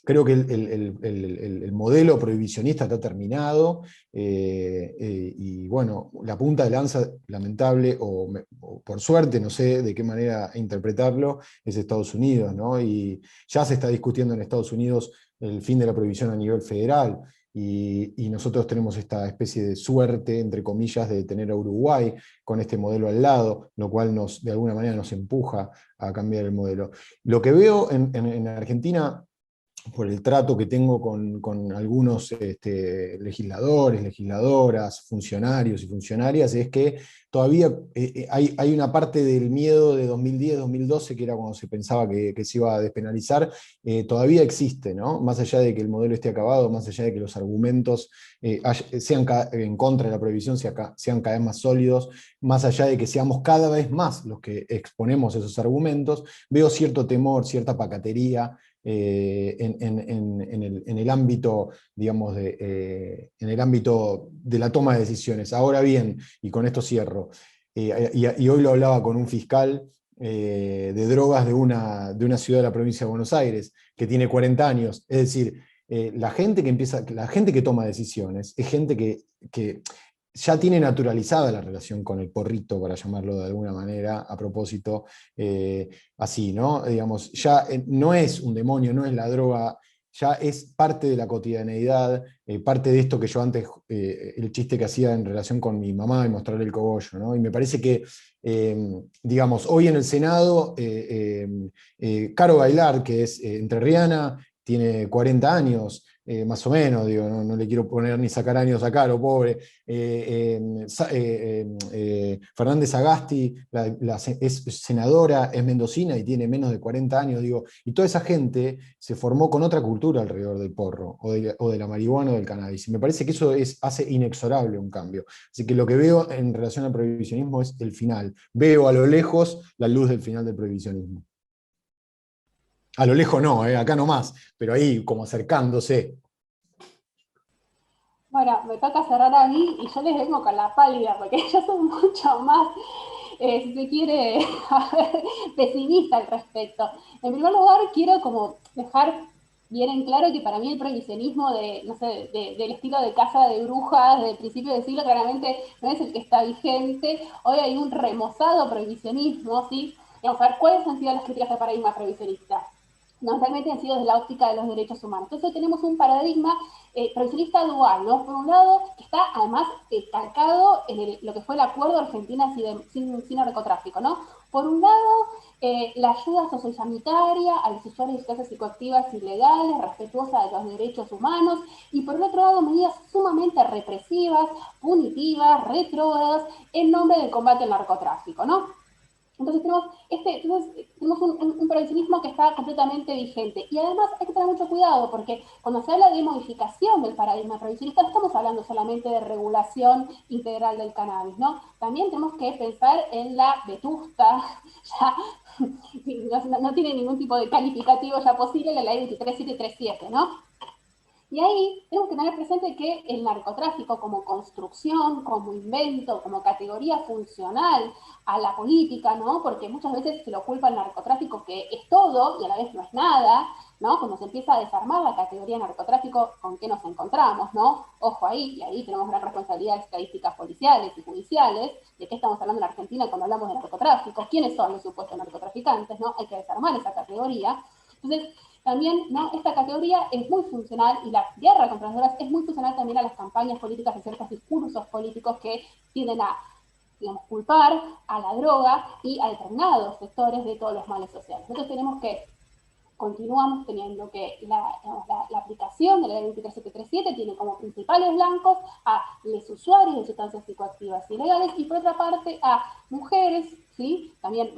Creo que el modelo prohibicionista está terminado, y bueno, la punta de lanza, lamentable, o por suerte, no sé de qué manera interpretarlo, es Estados Unidos, ¿no? Y ya se está discutiendo en Estados Unidos el fin de la prohibición a nivel federal. Y nosotros tenemos esta especie de suerte, entre comillas, de tener a Uruguay con este modelo al lado, lo cual de alguna manera nos empuja a cambiar el modelo. Lo que veo en Argentina, por el trato que tengo con algunos legisladores, legisladoras, funcionarios y funcionarias, es que todavía hay una parte del miedo de 2010-2012, que era cuando se pensaba que se iba a despenalizar, todavía existe, ¿no? Más allá de que el modelo esté acabado, más allá de que los argumentos sean en contra de la prohibición sean cada vez más sólidos, más allá de que seamos cada vez más los que exponemos esos argumentos, veo cierto temor, cierta pacatería, en el ámbito, digamos, en el ámbito de la toma de decisiones. Ahora bien, y con esto cierro, y hoy lo hablaba con un fiscal de drogas de una ciudad de la provincia de Buenos Aires, que tiene 40 años, es decir, la gente que toma decisiones es gente que ya tiene naturalizada la relación con el porrito, para llamarlo de alguna manera, a propósito, así, ¿no? Digamos, ya no es un demonio, no es la droga ya es parte de la cotidianeidad, parte de esto que yo antes, el chiste que hacía en relación con mi mamá y mostrarle el cogollo, ¿no? Y me parece que, digamos, hoy en el Senado, Caro Bailar, que es entrerriana, tiene 40 años, más o menos, digo, no le quiero poner ni sacar años a Caro, pobre. Fernández Agasti es senadora, es mendocina y tiene menos de 40 años, digo, y toda esa gente se formó con otra cultura alrededor del porro, o de la marihuana o del cannabis, y me parece que eso hace inexorable un cambio. Así que lo que veo en relación al prohibicionismo es el final. Veo a lo lejos la luz del final del prohibicionismo. A lo lejos no, acá nomás, pero ahí como acercándose. Bueno, me toca cerrar a mí y yo les vengo con la pálida, porque yo soy mucho más, si se quiere, a ver, pesimista al respecto. En primer lugar, quiero como dejar bien en claro que para mí el prohibicionismo no sé, del estilo de Casa de Brujas del principio del siglo claramente no es el que está vigente. Hoy hay un remozado prohibicionismo, ¿sí? Vamos a ver cuáles han sido las críticas al paradigma prohibicionista. Normalmente han sido desde la óptica de los derechos humanos. Entonces tenemos un paradigma prohibicionista dual, ¿no? Por un lado, que está además calcado en lo que fue el acuerdo Argentina sin narcotráfico, ¿no? Por un lado, la ayuda sociosanitaria a los usuarios de sustancias psicoactivas ilegales, respetuosa de los derechos humanos, y por el otro lado, medidas sumamente represivas, punitivas, retrógradas, en nombre del combate al narcotráfico, ¿no? Entonces tenemos un prohibicionismo que está completamente vigente. Y además hay que tener mucho cuidado, porque cuando se habla de modificación del paradigma prohibicionista, no estamos hablando solamente de regulación integral del cannabis, ¿no? También tenemos que pensar en la vetusta, ya no tiene ningún tipo de calificativo ya posible, la ley 23737, ¿no? Y ahí tenemos que tener presente que el narcotráfico como construcción, como invento, como categoría funcional a la política, ¿no? Porque muchas veces se lo culpa al narcotráfico que es todo y a la vez no es nada, ¿no? Cuando se empieza a desarmar la categoría narcotráfico, ¿con qué nos encontramos, no? Ojo ahí, y ahí tenemos gran responsabilidad de estadísticas policiales y judiciales, de qué estamos hablando en Argentina cuando hablamos de narcotráfico, quiénes son los supuestos narcotraficantes, ¿no? Hay que desarmar esa categoría. Entonces, también, ¿no? Esta categoría es muy funcional y la guerra contra las drogas es muy funcional también a las campañas políticas y ciertos discursos políticos que tienden a, digamos, culpar a la droga y a determinados sectores de todos los males sociales. Entonces tenemos que continuamos teniendo que la aplicación de la ley 23737 tiene como principales blancos a los usuarios de sustancias psicoactivas ilegales y por otra parte a mujeres, ¿sí? También,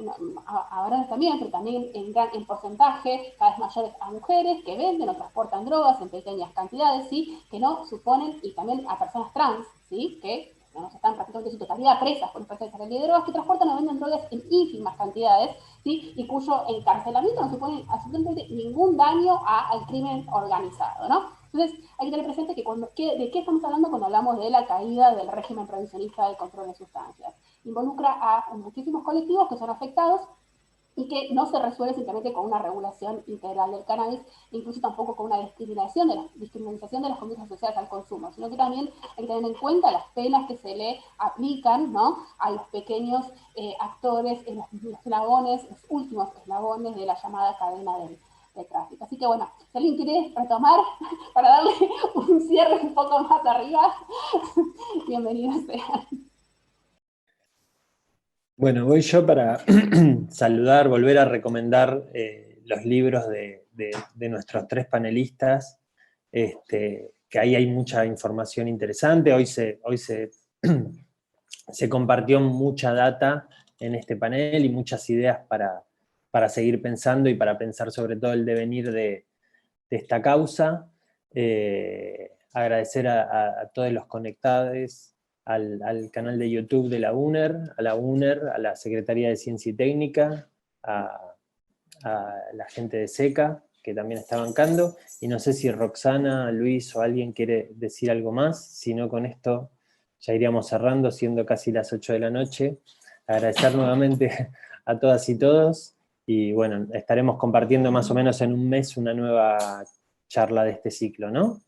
ahora también, pero también en porcentaje cada vez mayores a mujeres que venden o transportan drogas en pequeñas cantidades, ¿sí? Que no suponen, y también a personas trans, ¿sí? Que no están prácticamente en su totalidad presas por presencia de drogas, que transportan o venden drogas en ínfimas cantidades, ¿sí? Y cuyo encarcelamiento no supone absolutamente ningún daño al crimen organizado, ¿no? Entonces, hay que tener presente que ¿de qué estamos hablando cuando hablamos de la caída del régimen prohibicionista del control de sustancias? Involucra a muchísimos colectivos que son afectados y que no se resuelve simplemente con una regulación integral del cannabis, incluso tampoco con una discriminación de las conductas asociadas al consumo, sino que también hay que tener en cuenta las penas que se le aplican, ¿no? A los pequeños actores en los eslabones, los últimos eslabones de la llamada cadena del tráfico. Así que bueno, si alguien quiere retomar para darle un cierre un poco más arriba, bienvenidos sean. Bueno, voy yo para saludar, volver a recomendar los libros de nuestros tres panelistas, que ahí hay mucha información interesante. Hoy se compartió mucha data en este panel y muchas ideas para seguir pensando y para pensar sobre todo el devenir de esta causa. Agradecer a todos los conectados, al canal de YouTube de la UNER, a la Secretaría de Ciencia y Técnica, a la gente de SECA, que también está bancando, y no sé si Roxana, Luis o alguien quiere decir algo más, si no con esto ya iríamos cerrando, siendo casi las 8 de la noche. Agradecer nuevamente a todas y todos, y bueno, estaremos compartiendo más o menos en un mes una nueva charla de este ciclo, ¿no?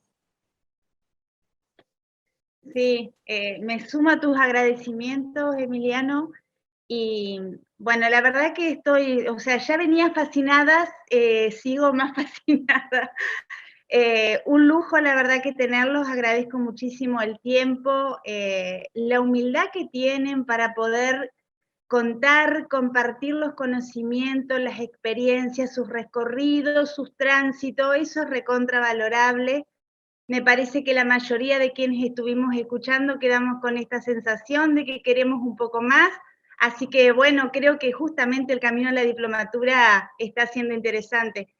Sí, me sumo a tus agradecimientos, Emiliano, y bueno, la verdad que estoy, o sea, ya venía fascinada, sigo más fascinada. Un lujo, la verdad, que tenerlos. Agradezco muchísimo el tiempo, la humildad que tienen para poder contar, compartir los conocimientos, las experiencias, sus recorridos, sus tránsitos. Eso es recontravalorable. Me parece que la mayoría de quienes estuvimos escuchando quedamos con esta sensación de que queremos un poco más. Así que, bueno, creo que justamente el camino a la diplomatura está siendo interesante.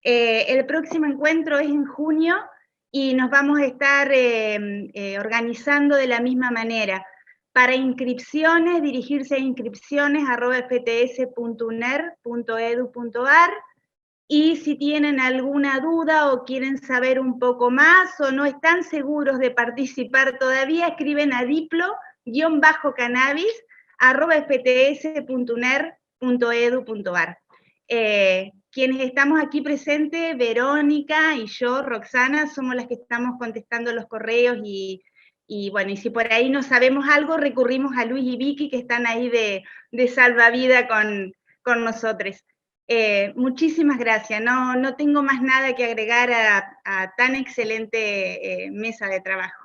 El próximo encuentro es en junio y nos vamos a estar organizando de la misma manera. Para inscripciones, dirigirse a inscripciones@fts.uner.edu.ar, y si tienen alguna duda o quieren saber un poco más o no están seguros de participar todavía, escriben a diplo-cannabis@fts.uner.edu.ar. Quienes estamos aquí presentes, Verónica y yo, Roxana, somos las que estamos contestando los correos y bueno, y si por ahí no sabemos algo, recurrimos a Luis y Vicky, que están ahí de salvavidas con nosotros. Muchísimas gracias. No tengo más nada que agregar a tan excelente mesa de trabajo.